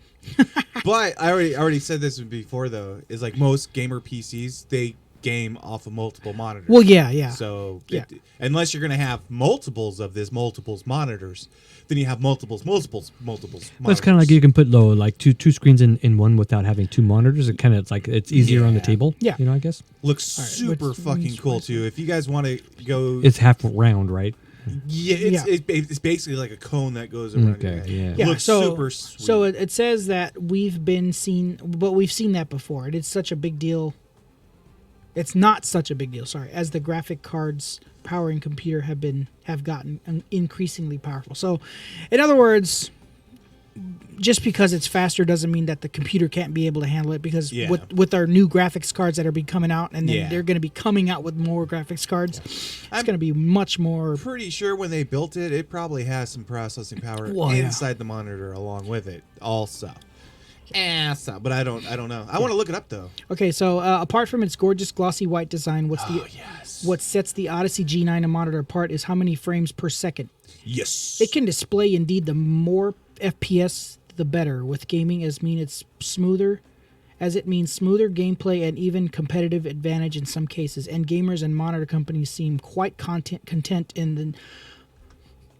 A: But I already said this before though. Is like most gamer PCs, they game off of multiple monitors.
C: Well, yeah.
A: So
C: Yeah.
A: unless you're gonna have multiples of this, multiples monitors, then you have multiples.
B: Well, it's
A: monitors.
B: kind of like you can put like two screens in one without having 2 monitors. It kind of like it's easier on the
A: Yeah.
B: table.
C: Yeah.
B: You know, I guess
A: Looks
C: All right,
A: super
C: what's-
A: fucking cool too. If you guys want to go,
B: it's half round, right?
A: it's basically like a cone that goes around. your
B: Okay,
A: head.
B: yeah.
C: Yeah,
A: Looks
C: so,
A: super sweet.
C: So it says that we've seen that before. It's such a big deal. It's not such a big deal, sorry, as the graphic cards powering computer have gotten increasingly powerful. So, in other words, just because it's faster doesn't mean that the computer can't be able to handle it. Because
A: Yeah.
C: with our new graphics cards that are coming out, and then
A: Yeah.
C: they're going to be coming out with more graphics cards, it's going to be much more.
A: Pretty sure when they built it, it probably has some processing power
C: Well, yeah.
A: inside the monitor along with it also. But I don't know. I want to look it up though.
C: Okay, so apart from its gorgeous glossy white design,
A: Yes.
C: what sets the Odyssey G9 monitor apart is how many frames per second.
A: Yes.
C: It can display indeed the more FPS the better with gaming as it means smoother gameplay and even competitive advantage in some cases. And gamers and monitor companies seem quite content in the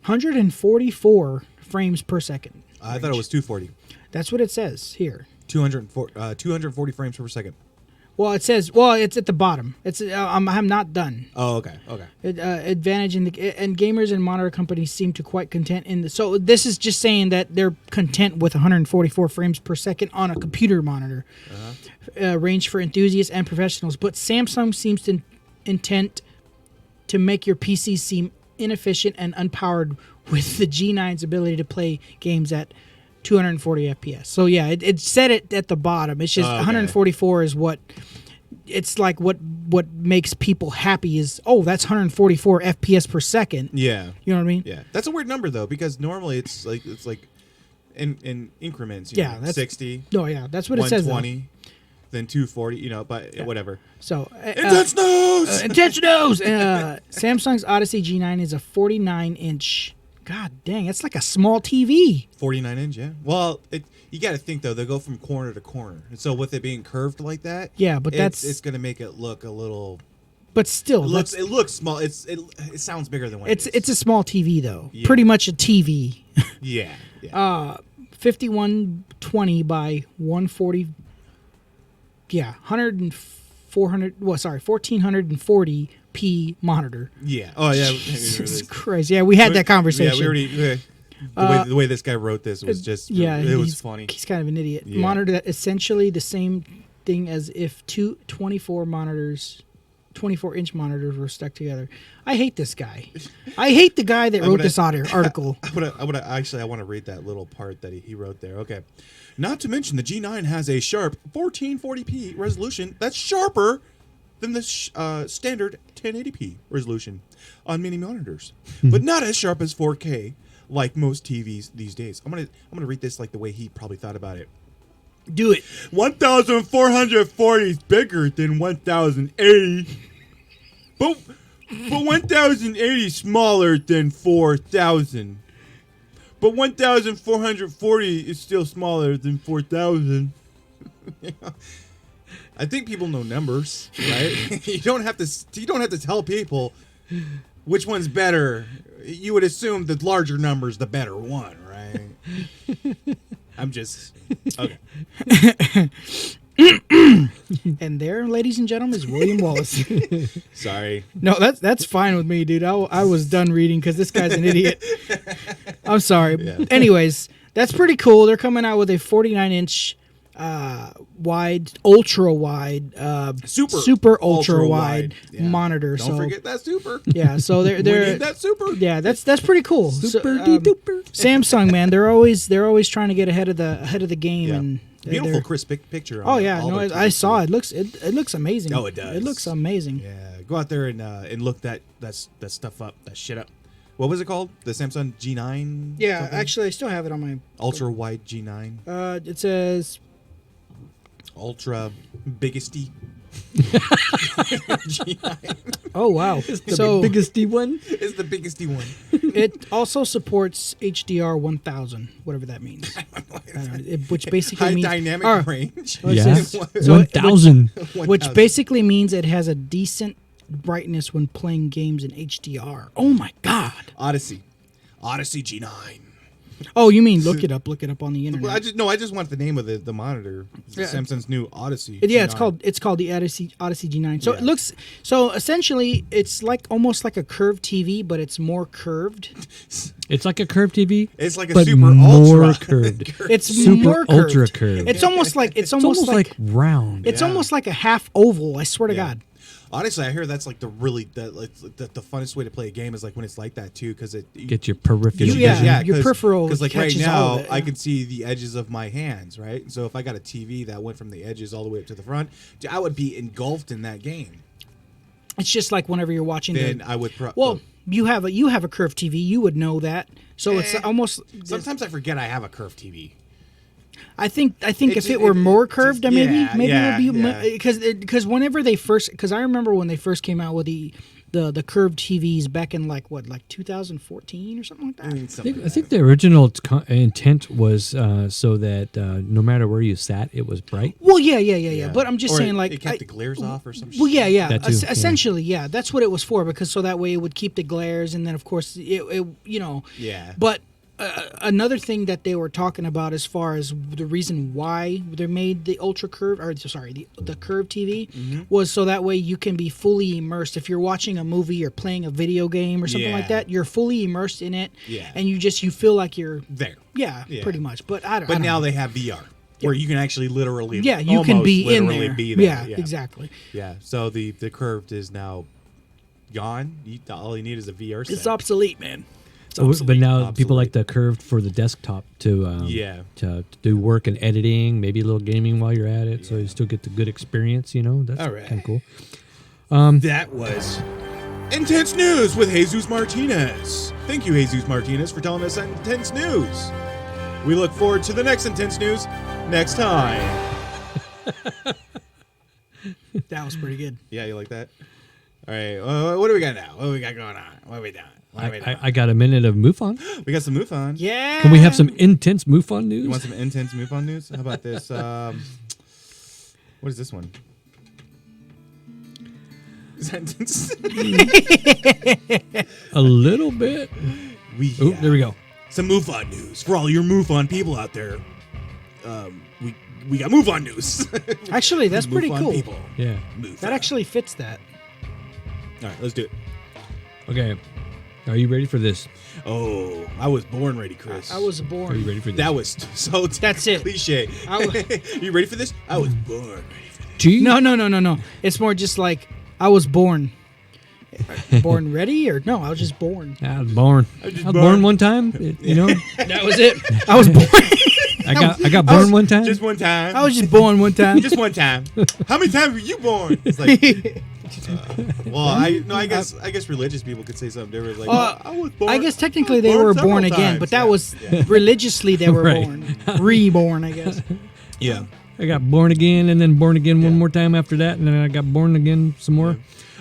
C: 144 frames per second.
A: I thought it was 240.
C: That's what it says here.
A: 240 frames per second.
C: Well, it says. Well, it's at the bottom. It's. I'm not done.
A: Oh, okay.
C: Advantage in and gamers and monitor companies seem to quite content in the. So this is just saying that they're content with 144 frames per second on a computer monitor. Range for enthusiasts and professionals, but Samsung seems to intent to make your PC seem inefficient and unpowered with the G9's ability to play games at 240 FPS. So yeah, it said it at the bottom. It's just 144 is what it's like. What makes people happy is that's 144 FPS per second.
A: Yeah.
C: You know what I mean?
A: Yeah. That's a weird number though, because normally it's like in increments.
C: Yeah, that's
A: 60.
C: No, yeah, that's what it says.
A: 120, then 240. But whatever.
C: So
A: Intense news.
C: intense news. Samsung's Odyssey G9 is a 49-inch. God dang, it's like a small TV.
A: 49-inch. Yeah. Well, you got to think though. They go from corner to corner, and so with it being curved like that.
C: Yeah, but
A: it's going to make it look a little.
C: But still,
A: It looks small. It sounds bigger than what it is.
C: it's a small TV though.
A: Yeah.
C: Pretty much a TV.
A: Yeah.
C: 5120 by 140. Yeah, 1440p monitor.
A: Yeah. Oh yeah.
C: Jesus Christ! Yeah, we had that conversation.
A: Yeah, we already. The way this guy wrote this was just.
C: Yeah,
A: it was
C: he's
A: funny.
C: He's kind of an idiot.
A: Yeah.
C: Monitor that essentially the same thing as if 24 monitors 24-inch monitors were stuck together. I hate this guy. I hate the guy that wrote this article.
A: I want to read that little part that he wrote there. Okay. Not to mention the G9 has a sharp 1440p resolution that's sharper than the standard 1080p resolution on mini monitors, but not as sharp as 4K like most TVs these days. I'm gonna read this like the way he probably thought about it.
C: Do it.
A: 1440 is bigger than 1080, but 1080 is smaller than 4000. But 1440 is still smaller than 4000. I think people know numbers, right? You don't have to tell people which one's better. You would assume the larger number's the better one, right? I'm just okay.
C: And there, ladies and gentlemen, is William Wallace.
A: Sorry.
C: No, that's fine with me, dude. I was done reading because this guy's an idiot. I'm sorry.
A: Yeah.
C: Anyways, that's pretty cool. They're coming out with a 49-inch wide, ultra wide, super ultra wide monitor.
A: Don't forget that super.
C: Yeah, so they're
A: we need that super.
C: Yeah, that's pretty cool.
B: Super duper.
C: Samsung, man, they're always trying to get ahead of the game.
A: Yeah.
C: And
A: Beautiful, crisp picture.
C: Oh yeah, no, I saw it. It looks amazing.
A: Oh, it does.
C: It looks amazing.
A: Yeah, go out there and look that stuff up. That shit up. What was it called? The Samsung G9.
C: Yeah,
A: something?
C: actually, I still have it on my
A: Ultra wide G9.
C: It says
A: Ultra biggesty. G9
C: oh wow,
B: The biggest one.
A: is the biggesty one.
C: it also supports HDR 1000, whatever that means. Which basically
A: High
C: means
A: dynamic range.
C: what's
B: Yeah.
C: this? So
B: 1000.
C: which basically means it has a decent brightness when playing games in HDR. Oh my god.
A: Odyssey G9.
C: Oh, you mean look it up on the internet.
A: I just want the name of the monitor.
C: Yeah.
A: Samsung's new Odyssey.
C: Yeah,
A: G9.
C: it's called the Odyssey G9. So
A: Yeah.
C: it looks essentially it's like almost like a curved TV, but it's more curved.
B: It's like a curved TV.
A: It's like a
B: but
A: super
B: more
A: ultra
B: curved.
C: It's
B: Super
C: more curved.
B: ultra curved.
C: It's almost like
B: It's almost like round.
C: it's
A: Yeah.
C: almost like a half oval. I swear to
A: Yeah.
C: God.
A: Honestly, I hear that's like the funnest way to play a game is like when it's like that too, because it
B: Get your peripheral
C: You- yeah,
B: vision.
C: your peripheral
A: Because like right
C: catches all
A: now,
C: of it,
A: I
C: yeah.
A: can see the edges of my hands, right? So if I got a TV that went from the edges all the way up to the front, I would be engulfed in that game.
C: It's just like whenever you're watching
A: Then
C: the
A: I would.
C: well, you have a curved TV. You would know that. So it's almost.
A: Sometimes I forget I have a curved TV.
C: I think if
A: It's-
C: it were more
A: it
C: curved,
A: just-
C: maybe
A: yeah,
C: it would be
A: yeah.
C: because whenever they first I remember when they first came out with the curved TVs back in like 2014 or something like that.
B: I think the original intent was so that no matter where you sat, it was bright.
C: Well, yeah. But I'm just
A: Or
C: saying,
A: it,
C: like,
A: it kept the glares off or some shit.
C: well, yeah.
B: That too, yeah.
C: Essentially, yeah. That's what it was for, because so that way it would keep the glares, and then of course it
A: Yeah.
C: But another thing that they were talking about as far as the reason why they made the ultra curved, or sorry, the curved TV was so that way you can be fully immersed. If you're watching a movie or playing a video game or something like
A: Yeah.
C: that, you're fully immersed in it,
A: Yeah.
C: and you feel like you're
A: There.
C: yeah. Pretty much. But I don't
A: now
C: know.
A: they have VR where you can actually literally
C: Yeah, you can
A: almost
C: be in
A: literally
C: there.
A: be there.
C: Yeah, exactly.
A: Yeah. So the curved is now gone. All you need is a VR set.
C: It's obsolete, man.
B: But now people like the curved for the desktop to to do work and editing, maybe a little gaming while you're at it, so you still get the good experience. That's
A: All right.
B: kind of cool.
A: That was Intense News with Jesus Martinez. Thank you, Jesus Martinez, for telling us that intense news. We look forward to the next intense news next time.
C: That was pretty good.
A: Yeah, you like that? All right. What do we got now? What do we got going on? What are we doing?
B: I got a minute of MUFON.
A: We got some MUFON.
C: Yeah.
B: Can we have some intense MUFON news?
A: You want some intense MUFON news? How about this? What is this one? Is that intense?
B: A little bit. There we go.
A: Some MUFON news for all your MUFON people out there. We got MUFON news.
C: Actually, that's pretty
A: MUFON
C: cool.
A: People.
B: Yeah.
A: MUFON.
C: That actually fits that.
A: All right, let's do it.
B: Okay. Are you ready for this?
A: Oh, I was born ready, Chris.
C: I was
B: Are you
C: born.
B: ready for this?
A: That was so
C: That's it.
A: cliche.
C: I
A: you ready for this? I was born ready for this.
B: G.
C: No. It's more just like I was born. Born ready or no? I was just born.
B: I was born. I was born one time. You know,
C: That was it. I was born.
B: I got born one time.
A: Just one time.
C: I was just born one time.
A: Just one time. How many times were you born? It's like, well, I guess religious people could say something different. Like, I was born.
C: I guess technically they were born again, but that was religiously they were
B: Right.
C: born, reborn. I guess.
A: Yeah.
B: I got born again, and then born again one more time after that, and then I got born again some more.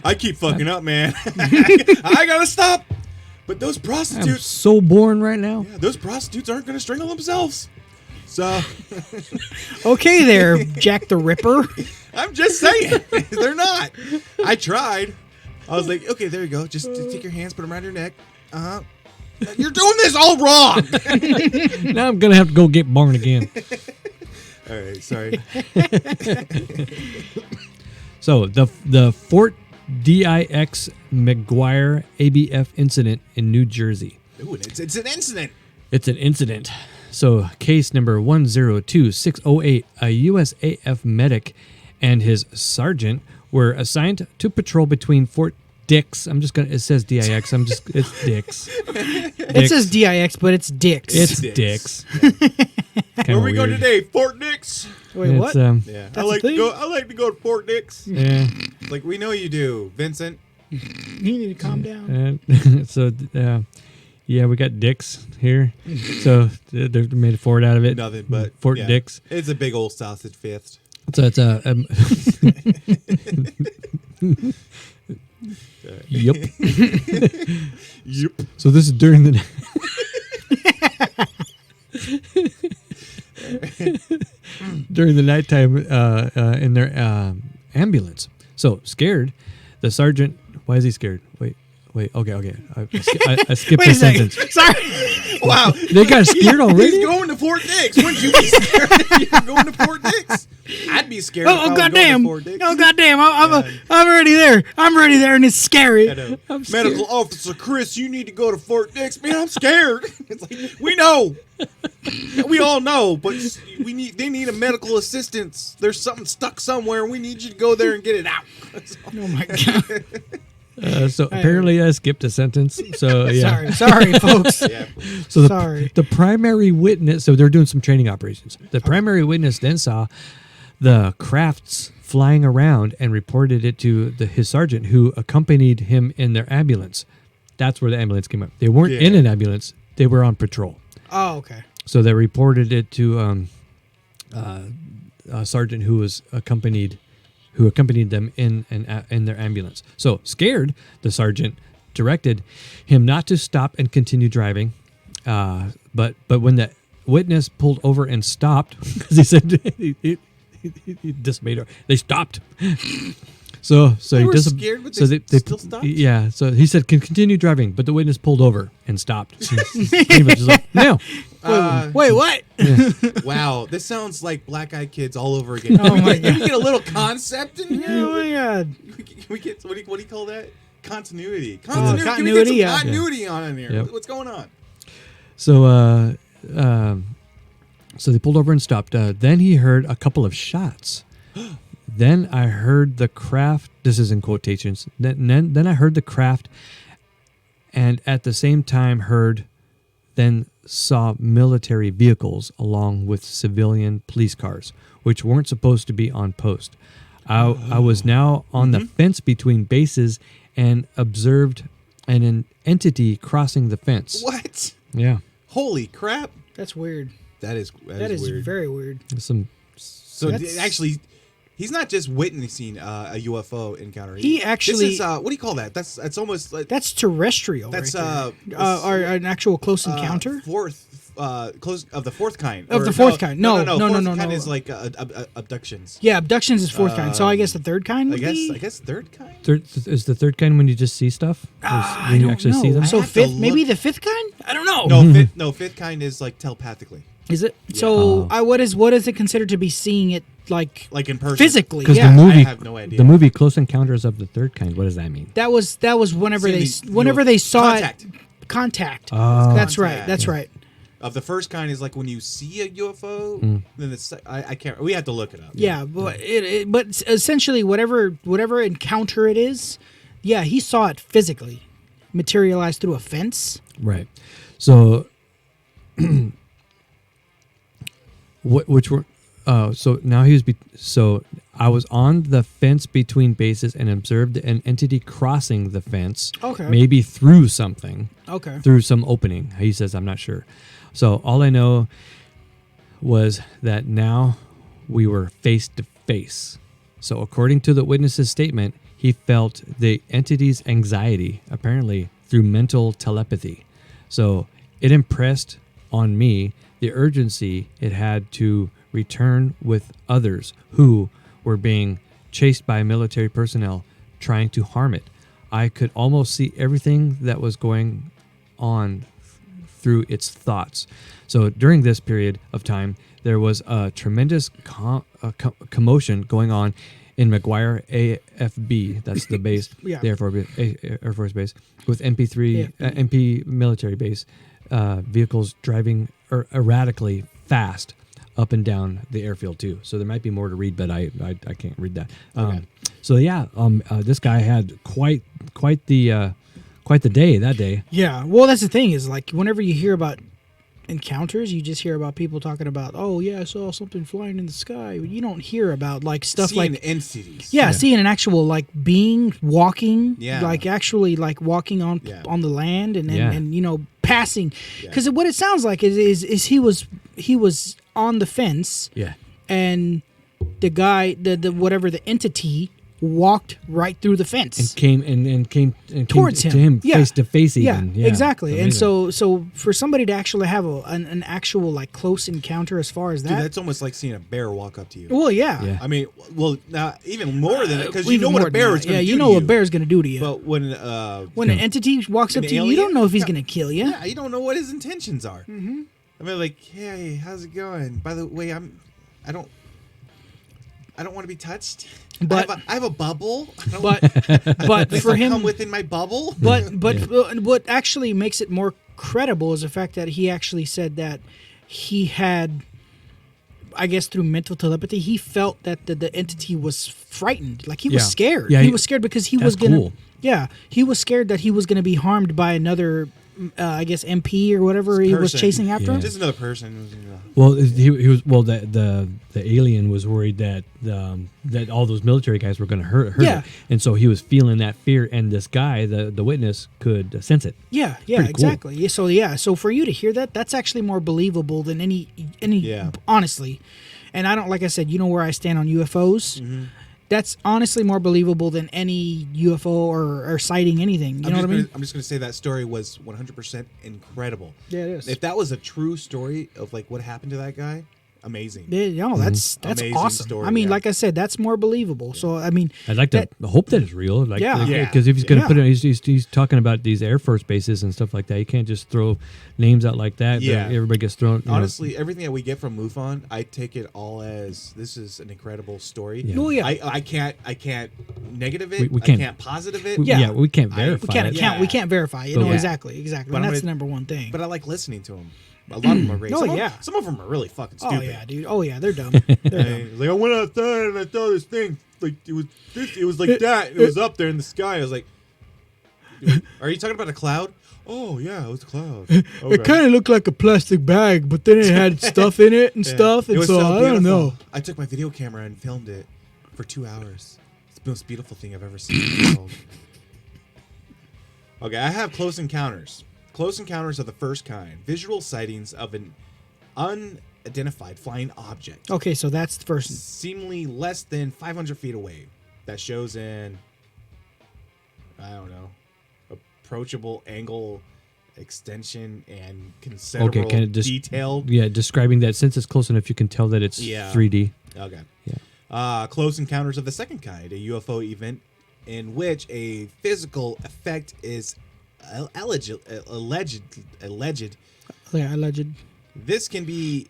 A: I keep fucking up, man. I gotta stop. But those
B: I'm
A: prostitutes,
B: so born right now.
A: those prostitutes aren't gonna strangle themselves. So
C: Okay, there, Jack the Ripper.
A: I'm just saying, they're not. I tried. I was like, okay, there you go. Just take your hands, put them around your neck. You're doing this all wrong.
B: Now I'm gonna have to go get born again.
A: All right, sorry.
B: So the Fort DIX McGuire ABF incident in New Jersey.
A: Ooh, it's an incident.
B: It's an incident. So case number 102608, a USAF medic and his sergeant were assigned to patrol between Fort Dix. It says DIX. It's Dix.
C: It says DIX, but it's Dix.
B: It's Dix.
A: Where we go today? Fort Dix.
C: Wait, what?
A: Yeah,
C: That's a thing?
A: I like to go to Fort Dix.
B: Yeah.
A: Like we know you do, Vincent.
C: You need to calm down.
B: Yeah, we got Dix here. So they made a fort out of it.
A: Nothing but
B: Fort Dix.
A: It's a big old sausage fist.
B: So it's a. Yep.
A: Yep.
B: So this is during the. During the nighttime in their ambulance. So scared, the sergeant. Why is he scared? Wait. Okay. I skipped
C: Wait
B: the
C: a second.
B: sentence.
C: Sorry.
A: Wow.
B: They got scared already?
A: He's going to Fort Dix. Wouldn't you be scared if you were going to Fort Dix? I'd be scared. if I
C: Oh
A: was
C: goddamn!
A: Going to Fort Dix.
C: Oh goddamn! I'm already there. I'm already there, and it's scary.
A: I know.
B: I'm scared.
A: Medical Officer Chris, you need to go to Fort Dix. Man, I'm scared. It's like we know, we all know, but they need a medical assistance. There's something stuck somewhere, and we need you to go there and get it out.
C: Oh my god!
B: So apparently I skipped a sentence. So yeah.
C: Sorry, folks.
A: Yeah.
B: So
C: Sorry.
B: the primary witness. So they're doing some training operations. The primary witness then saw the crafts flying around and reported it to his sergeant, who accompanied him in their ambulance. That's where the ambulance came up. They weren't in an ambulance; they were on patrol.
C: Oh, okay.
B: So they reported it to a sergeant who accompanied them in their ambulance. So scared, the sergeant directed him not to stop and continue driving. But when the witness pulled over and stopped, because he said he disobeyed her, they stopped. So
A: They
B: he
A: were scared, but they still stopped?
B: Yeah. So he said, continue driving, but the witness pulled over and stopped. Pretty much just like, no.
C: Wait, what?
A: Wow, this sounds like Black Eyed Kids all over again.
C: Oh my
A: Can we get a little concept in here?
C: Oh my god!
A: We get what do you call that? Continuity.
C: Continuity,
A: Can we get some
C: yeah.
A: continuity on in here?
B: Yep.
A: What's going on?
B: So so they pulled over and stopped. Then he heard a couple of shots. Then I heard the craft. This is in quotations. Then I heard the craft, and at the same time saw military vehicles along with civilian police cars, which weren't supposed to be on post. I was now on the fence between bases and observed an entity crossing the fence.
A: What?
B: Yeah.
A: Holy crap!
C: That's weird.
A: That is
C: That is
A: weird.
C: very weird.
B: Some.
A: So
C: That's-
A: actually, he's not just witnessing a UFO encounter.
C: He actually-
A: This is what do you call that? That's almost like
C: That's terrestrial.
A: That's,
C: right there. Or an actual close encounter.
A: close of the fourth kind.
C: Of the fourth kind. No.
A: Fourth kind is like abductions.
C: Yeah, abductions is fourth kind. So I guess the third kind would be.
A: I guess third kind.
B: Is the third kind when you just see stuff? When you actually see them?
C: So
A: I have to
C: fifth,
A: look.
C: maybe the fifth kind? I don't know.
A: No, fifth kind is like telepathically,
C: Is it? So what is it considered to be seeing it like
A: like in person,
C: physically?
B: Because
C: Yeah.
B: the movie,
A: I have no idea.
B: the movie Close Encounters of the Third Kind. What does that mean?
C: That was whenever
A: Seeing
C: they
A: the
C: saw
A: contact.
C: it. Contact.
B: Oh.
C: That's right.
A: Contact.
C: That's right.
A: Of the first kind is like when you see a UFO. Then it's I can't. We have to look it up.
C: Yeah, but but essentially whatever encounter it is, yeah, he saw it physically materialize through a fence.
B: Right. So, which were, so now he was, so I was on the fence between bases and observed an entity crossing the fence.
C: Okay.
B: Maybe through something.
C: Okay.
B: Through some opening. He says, I'm not sure. So all I know was that now we were face to face. So according to the witness's statement, he felt the entity's anxiety, apparently through mental telepathy. So it impressed on me the urgency it had to return with others who were being chased by military personnel trying to harm it. I could almost see everything that was going on through its thoughts. So during this period of time, there was a tremendous commotion going on in McGuire AFB, that's the base,
C: Yeah.
B: the Air Force Base, with MP military base, vehicles driving erratically fast up and down the airfield too. So there might be more to read, but I can't read that. So yeah, this guy had quite the day that day.
C: Yeah, well, that's the thing is like whenever you hear about encounters, you just hear about people talking about, oh yeah, I saw something flying in the sky. You don't hear about like stuff
A: seeing
C: like
A: entities.
C: yeah, seeing an actual like being walking,
A: Yeah.
C: like actually like walking on the land and you know passing. Because what it sounds like is he was on the fence.
B: Yeah.
C: And the guy, the whatever the entity walked right through the fence
B: and came
C: towards
B: to
C: him.
B: face to face even.
C: Yeah, exactly. And
B: Amazing.
C: so for somebody to actually have an actual like close encounter as far as that,
A: Dude, that's almost like seeing a bear walk up to you.
C: well, yeah.
A: I mean, well, now even more than that, because you
C: Even
A: know what
C: more
A: a bear
C: than
A: is
C: that.
A: going to do.
C: Yeah, you know what a bear's going to do to you.
A: But when
C: an entity walks up
A: an
C: to you, you
A: alien?
C: don't know if he's going to kill you.
A: yeah, you don't know what his intentions are. Mm-hmm. I mean, like, hey, how's it going? By the way, I don't want to be touched.
C: But
A: I have a bubble.
C: but
A: Please
C: for
A: don't
C: him,
A: come within my bubble.
C: but what actually makes it more credible is the fact that he actually said that he had, I guess through mental telepathy, he felt that the entity was frightened, like he was scared.
B: Yeah,
C: he was scared because he was
B: that's
C: gonna.
B: cool.
C: Yeah, he was scared that he was gonna be harmed by another, I guess MP or whatever he was
A: Person.
C: chasing after him.
A: Just another person.
B: Well, he was the alien was worried that that all those military guys were going to hurt
C: Yeah.
B: it, and so he was feeling that fear, and this guy, the witness, could sense it.
C: Yeah,
B: Pretty cool.
C: exactly. So for you to hear that, that's actually more believable than any honestly. And I don't, like I said, you know where I stand on UFOs. Mm-hmm. That's honestly more believable than any UFO or sighting anything. You know what I mean?
A: I'm just going to say that story was 100% incredible.
C: Yeah, it is.
A: If that was a true story of like what happened to that guy, amazing.
C: Yeah, no, that's
A: Amazing
C: awesome.
A: story,
C: I mean,
A: yeah.
C: like I said, that's more believable. So I mean,
B: I'd like to hope that it's real. Like,
C: Yeah.
A: Yeah.
B: Because if he's going to
C: Yeah.
B: put it, he's talking about these Air Force bases and stuff like that. You can't just throw names out like that.
A: Yeah.
B: Everybody gets thrown. you know.
A: Honestly, everything that we get from MUFON, I take it all as this is an incredible story.
B: Yeah.
C: oh yeah,
A: I can't negative it.
B: We
A: I
B: can't-
A: can't positive it.
C: Yeah.
B: we can't
A: I-
B: verify
C: we can't
B: it.
C: account. We can't verify. You know
B: Yeah.
C: exactly.
A: But
C: And
A: I'm
C: that's
A: gonna-
C: the number one thing.
A: But I like listening to them. A lot of them are great.
C: Oh,
A: some
C: yeah.
A: some of them are really fucking
C: oh
A: stupid.
C: yeah, dude. Oh yeah, they're dumb. They're dumb.
A: It's like I went outside and I saw this thing. Like it was like that. It was up there in the sky. I was like, "Are you talking about a cloud?" Oh yeah, it was a cloud. Okay.
C: It kind of looked like a plastic bag, but then it had stuff in it and
A: Yeah.
C: stuff,
A: It
C: and
A: was
C: so I don't
A: beautiful.
C: know.
A: I took my video camera and filmed it for 2 hours. It's the most beautiful thing I've ever seen in the world. Okay, I have close encounters. Close encounters of the first kind. Visual sightings of an unidentified flying object.
C: Okay, so that's the first.
A: Seemingly less than 500 feet away. That shows an, I don't know, approachable angle, extension, and considerable
B: kind of just
A: detail.
B: Yeah, describing that since it's close enough, you can tell that it's
A: Yeah.
B: 3D.
A: Okay.
B: Yeah.
A: Close encounters of the second kind, a UFO event in which a physical effect is alleged.
C: Yeah, alleged.
A: This can be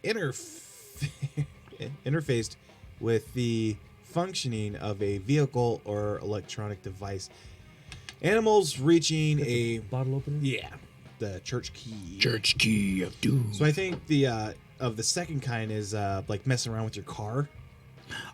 A: interfaced with the functioning of a vehicle or electronic device. Animals reaching a
B: bottle opener.
A: yeah. the church key.
C: Church key of doom.
A: So I think the of the second kind is like messing around with your car.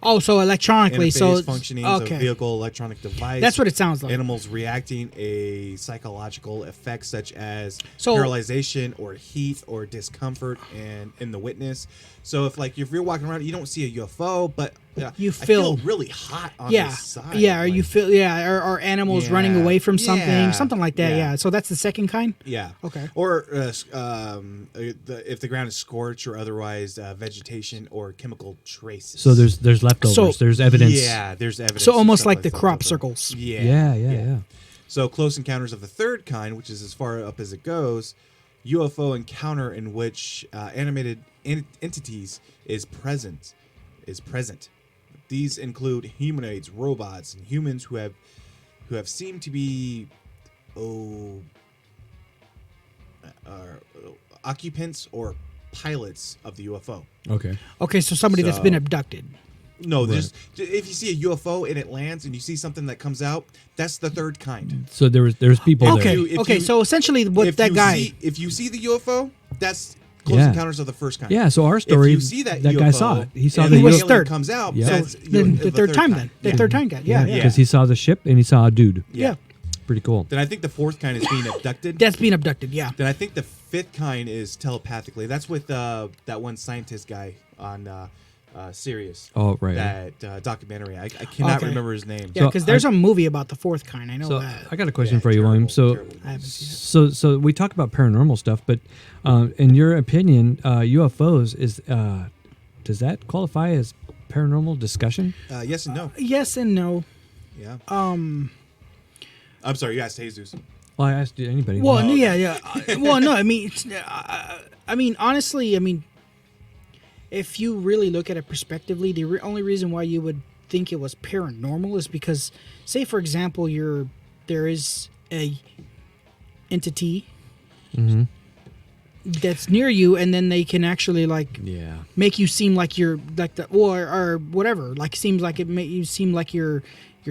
C: Oh, so electronically,
A: Interface functioning of vehicle, electronic device.
C: That's what it sounds like.
A: Animals reacting a psychological effect such as
C: So-
A: paralyzation or heat or discomfort and in the witness. So if you're walking around, you don't see a UFO, but
C: You
A: I
C: feel-
A: really hot on
C: Yeah,
A: the side.
C: yeah. Or
A: like-
C: you feel, or animals running
A: Yeah.
C: away from something,
A: Yeah.
C: something like that.
A: Yeah.
C: Yeah. So that's the second kind.
A: Yeah.
C: Okay.
A: Or if the ground is scorched or otherwise vegetation or chemical traces.
B: So there's leftovers.
C: So-
B: there's evidence.
A: Yeah, there's evidence.
C: So
A: of
C: almost
A: stuff
C: like the
A: that
C: crop
A: goes on.
C: circles.
B: Yeah.
A: So close encounters of the third kind, which is as far up as it goes, UFO encounter in which animated entities is present. These include humanoids, robots, and humans who have seemed to be occupants or pilots of the UFO.
B: Okay.
C: Okay, so somebody that's
A: So-
C: been abducted.
A: No,
B: Right.
A: there's if you see a UFO and it lands and you see something that comes out, that's the third kind.
B: So there's people
C: Okay,
B: there.
A: If you-
C: so essentially, what
A: If
C: that
A: you
C: guy.
A: if you see the UFO, that's close
B: Yeah.
A: encounters of the first kind.
B: Yeah. So our story.
A: If you see that
B: guy
A: UFO,
B: saw it. He saw
A: and
B: the
C: He was
A: alien
C: third.
A: comes out.
B: Yeah.
A: That's
C: Then the third time, then. The
A: Yeah.
C: third time guy. Yeah, yeah.
B: because he saw the ship and he saw a dude.
C: Yeah.
B: Pretty cool.
A: Then I think the fourth kind is being abducted.
C: That's being abducted, yeah.
A: Then I think the fifth kind is telepathically. That's with that one scientist guy on Sirius.
B: Oh right.
A: That documentary. I cannot
C: Okay.
A: remember his name.
C: Yeah,
B: So
C: because there's a movie about the fourth kind. I know
B: So
C: that.
B: I got a question
A: Yeah,
B: for you,
A: terrible,
B: William. So
A: terrible.
C: I haven't seen it.
B: so we talk about paranormal stuff, but in your opinion, UFOs does that qualify as paranormal discussion?
A: Yes and no.
C: Yes and no.
A: Yeah. I'm sorry. You asked Jesus.
B: Well, I asked anybody.
C: Well,
A: Oh,
C: yeah. Well, no, I mean, honestly, if you really look at it prospectively, the only reason why you would think it was paranormal is because, say, for example, there is a entity
B: Mhm.
C: that's near you, and then they can actually
B: Yeah.
C: make you seem like you're like the or whatever, like seems like it make you seem like you're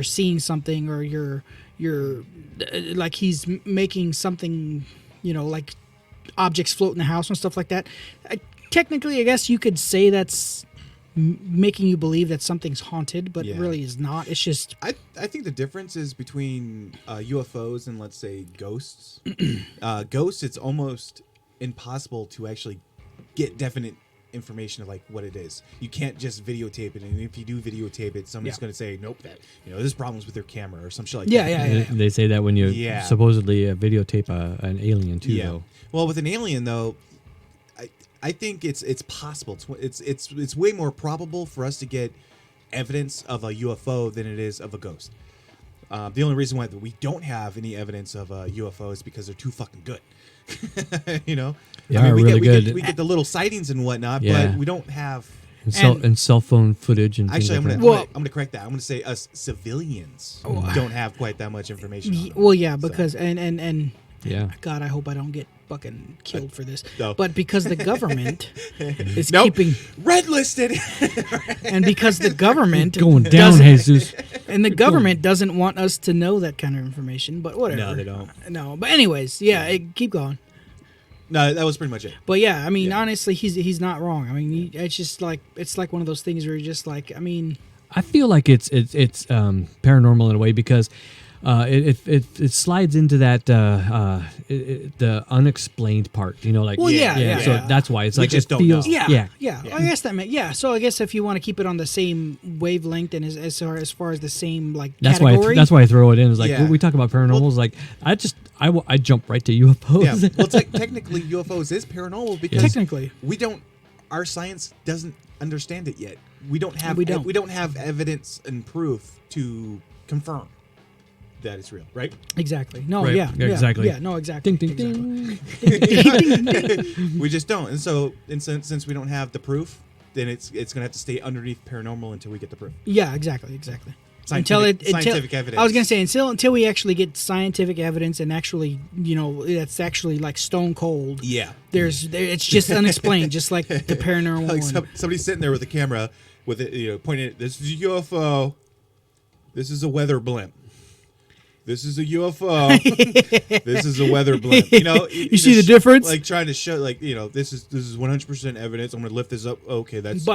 C: seeing something, or you're like he's making something, like objects float in the house and stuff like that. Technically, I guess you could say that's making you believe that something's haunted, but it
A: Yeah.
C: really is not. It's just
A: I think the difference is between UFOs and, let's say, ghosts. Ghosts, it's almost impossible to actually get definite information of what it is. You can't just videotape it, and if you do videotape it, somebody's
C: Yeah.
A: going to say, nope, there's problems with their camera or some shit like
C: Yeah,
A: that.
C: yeah.
B: They say that when you
A: Yeah.
B: supposedly videotape an alien too,
A: Yeah.
B: though.
A: Well, with an alien though, I think it's possible. It's way more probable for us to get evidence of a UFO than it is of a ghost. The only reason why we don't have any evidence of a UFO is because they're too fucking good.
B: They are really good.
A: We get the little sightings and whatnot,
B: Yeah.
A: but we don't have.
B: And cell phone footage and things
A: Actually,
B: like
A: I'm
B: that.
A: gonna correct that. I'm gonna say us civilians don't have quite that much information. On them.
C: well, yeah,
A: So,
C: because and
B: Yeah.
C: God, I hope I don't get fucking killed for this.
A: No.
C: But because the government is
A: Nope.
C: keeping,
A: red listed.
C: and because the government
B: Going down,
C: doesn't-
B: Jesus.
C: and the government doesn't want us to know that kind of information. But whatever.
A: No, they don't.
C: No, but anyways, yeah, keep going.
A: No, that was pretty much it.
C: But yeah, I mean,
A: Yeah.
C: honestly, he's not wrong. I mean, it's just it's like one of those things where you're just like, I mean,
B: I feel like it's paranormal in a way because it slides into that the unexplained part.
C: Well, yeah.
B: So that's why it's
A: We
B: like
A: just
B: it
A: don't
B: feels.
A: know.
C: Yeah. I guess that meant So I guess if you want to keep it on the same wavelength and as far as the same
B: That's
C: category,
B: why I throw it in. It's like
A: Yeah.
B: when we talk about paranormal, it's like I jump right to UFOs.
A: Yeah. Well, technically, UFOs is paranormal because
C: technically,
A: our science doesn't understand it yet. We don't have
C: We don't.
A: have evidence and proof to confirm that it's real, right?
C: exactly. No,
B: Right.
C: yeah,
B: Exactly.
C: Yeah, no, exactly.
B: Ding ding
C: Exactly.
B: ding.
A: We just don't. And so, since we don't have the proof, then it's gonna have to stay underneath paranormal until we get the proof.
C: Yeah, exactly.
A: Scientific evidence.
C: I was gonna say until we actually get scientific evidence and actually, that's actually like stone cold.
A: Yeah.
C: It's just unexplained, just like the paranormal.
A: Like
C: one.
A: somebody's sitting there with a camera with it, pointing at this is a UFO. This is a weather blimp. this is a UFO. This is a weather blimp.
C: You see the difference?
A: Like trying to show, like, this is 100% evidence. I'm going to lift this up. Okay, that's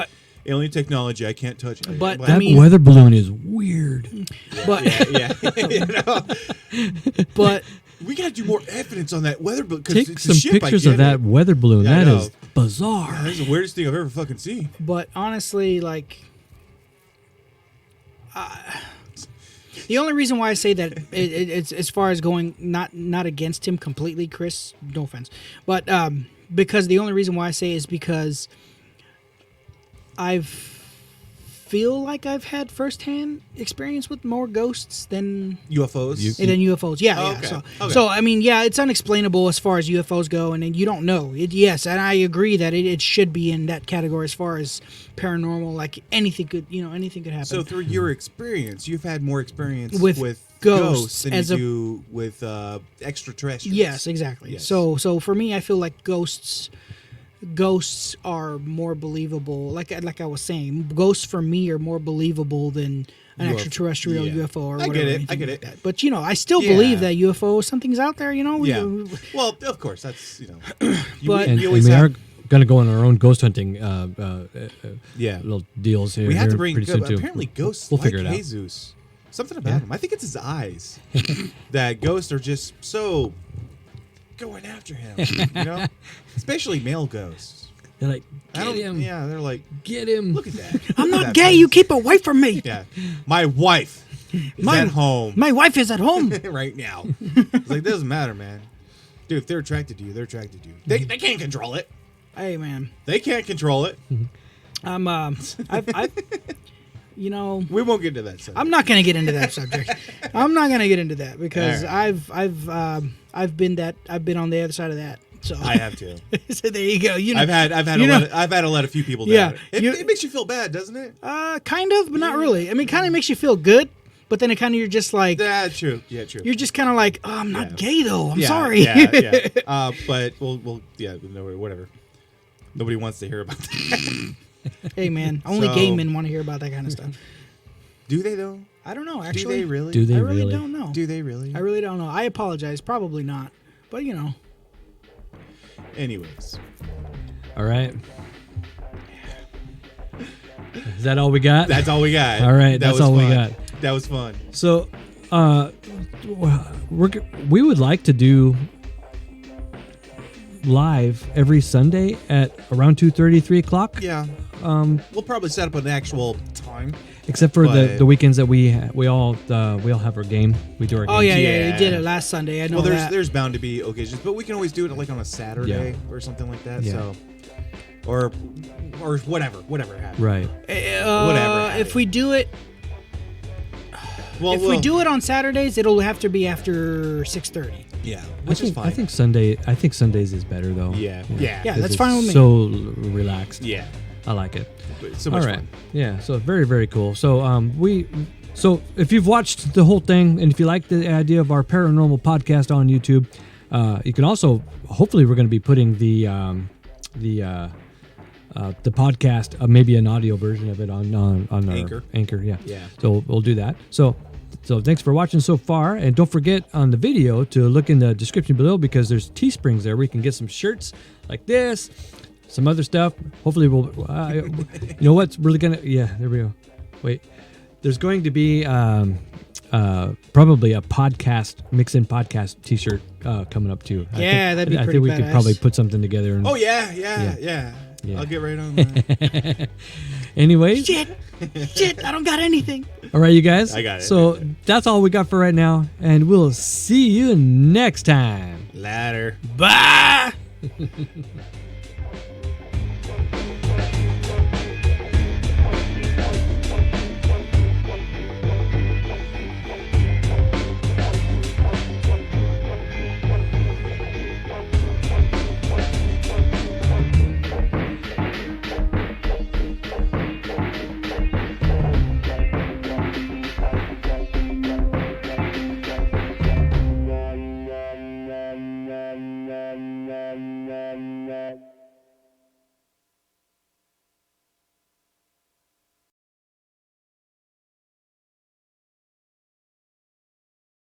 A: alien technology. I can't touch it.
C: But
B: that weather balloon is weird.
C: But but
A: we got to do more evidence on that weather balloon.
B: Take some pictures of that weather balloon. That is bizarre.
A: Yeah, that's the weirdest thing I've ever fucking seen.
C: But honestly, like, the only reason why I say that it's as far as going not against him completely, Chris. No offense, but because the only reason why I say is because feel like I've had firsthand experience with more ghosts than
A: UFOs.
C: Than UFOs. Yeah,
A: oh,
C: yeah.
A: okay.
C: So, so I mean, yeah, it's unexplainable as far as UFOs go, and then you don't know. Yes, and I agree that it should be in that category as far as paranormal. Like anything could happen.
A: So through your experience, you've had more experience
C: with
A: ghosts than you do with extraterrestrials.
C: Yes, exactly.
A: Yes.
C: So for me, I feel like ghosts are more believable. Like I was saying, ghosts for me are more believable than an extraterrestrial UFO or whatever.
A: I get it.
C: Like that. But I still believe that UFO something's out there.
A: Yeah. Well, of course, that's
C: But
B: and we are going to go on our own ghost hunting little deals here.
A: We have to
B: pretty
A: bring
B: soon too.
A: apparently ghosts
B: We'll
A: like
B: figure it out.
A: Jesus. Something about him. I think it's his eyes. That ghosts are just so going after him. Especially male ghosts.
B: They're like, get him.
A: Yeah, they're like,
B: get him.
A: look at that.
C: I'm
A: Look at
C: not
A: that
C: gay.
A: face.
C: You keep away from me.
A: Yeah, my wife is at home
C: My wife is at home.
A: right now. It's like, doesn't matter, man. Dude, if they're attracted to you, they're attracted to you. They can't control it.
C: Hey, man.
A: They can't control it.
C: I've
A: We won't get into that subject.
C: I'm not going to get into that subject. I'm not going to get into that because
A: right.
C: I've been on the other side of that. So
A: I have to.
C: So there you go.
A: I've had to let a few people down.
C: Yeah,
A: It makes you feel bad, doesn't it?
C: Kind of, but not really. I mean, kind of makes you feel good, but then it kind of you're just like,
A: yeah, true. Yeah, true.
C: You're just kind of like, oh, I'm not gay though. I'm sorry.
A: Yeah. But we'll whatever. Nobody wants to hear about that.
C: Hey, man, only gay men want to hear about that kind of stuff.
A: Do they though?
C: I don't know. Actually,
A: do they really?
B: Do they
C: I
B: really?
C: don't know.
A: Do they really?
C: I really don't know. I apologize. Probably not. But
A: Anyways.
B: All right. Is that all we got?
A: That's all we got.
B: All right, that's all we got.
A: That was fun.
B: So, we would like to do live every Sunday at around 2:30, 3 o'clock.
A: Yeah. We'll probably set up an actual time.
B: Except for the weekends that we all have our game. We do our game.
C: Oh yeah, you did it last Sunday. I know that.
A: There's bound to be occasions, but we can always do it like on a Saturday or something like that.
B: Yeah.
A: So, or whatever happens.
B: Right.
A: Whatever.
C: If we do it, we do it on Saturdays, it'll have to be after 6:30.
A: Yeah, which is fine.
B: I think Sundays is better though.
A: Yeah.
C: Yeah, that's fine with me.
B: So relaxed.
A: Yeah.
B: I like it.
A: So much fun.
B: Yeah, so very, very cool. So so if you've watched the whole thing and if you like the idea of our paranormal podcast on YouTube, you can also hopefully we're going to be putting the podcast, maybe an audio version of it on our Anchor. Yeah. So we'll do that. So thanks for watching so far, and don't forget on the video to look in the description below because there's Teesprings there where you can get some shirts like this. Some other stuff. Hopefully we'll, you know what's really gonna, there we go. Wait, there's going to be probably a mix-in podcast t-shirt coming up too.
C: That'd be pretty
B: I think we
C: badass.
B: could probably put something together. And,
A: Yeah. I'll get right on that.
B: Anyways.
C: Shit, I don't got anything.
B: All right, you guys.
A: I got it.
B: So that's all we got for right now, and we'll see you next time.
A: Later.
C: Bye.
D: Nom nom nom nom nom nom nom.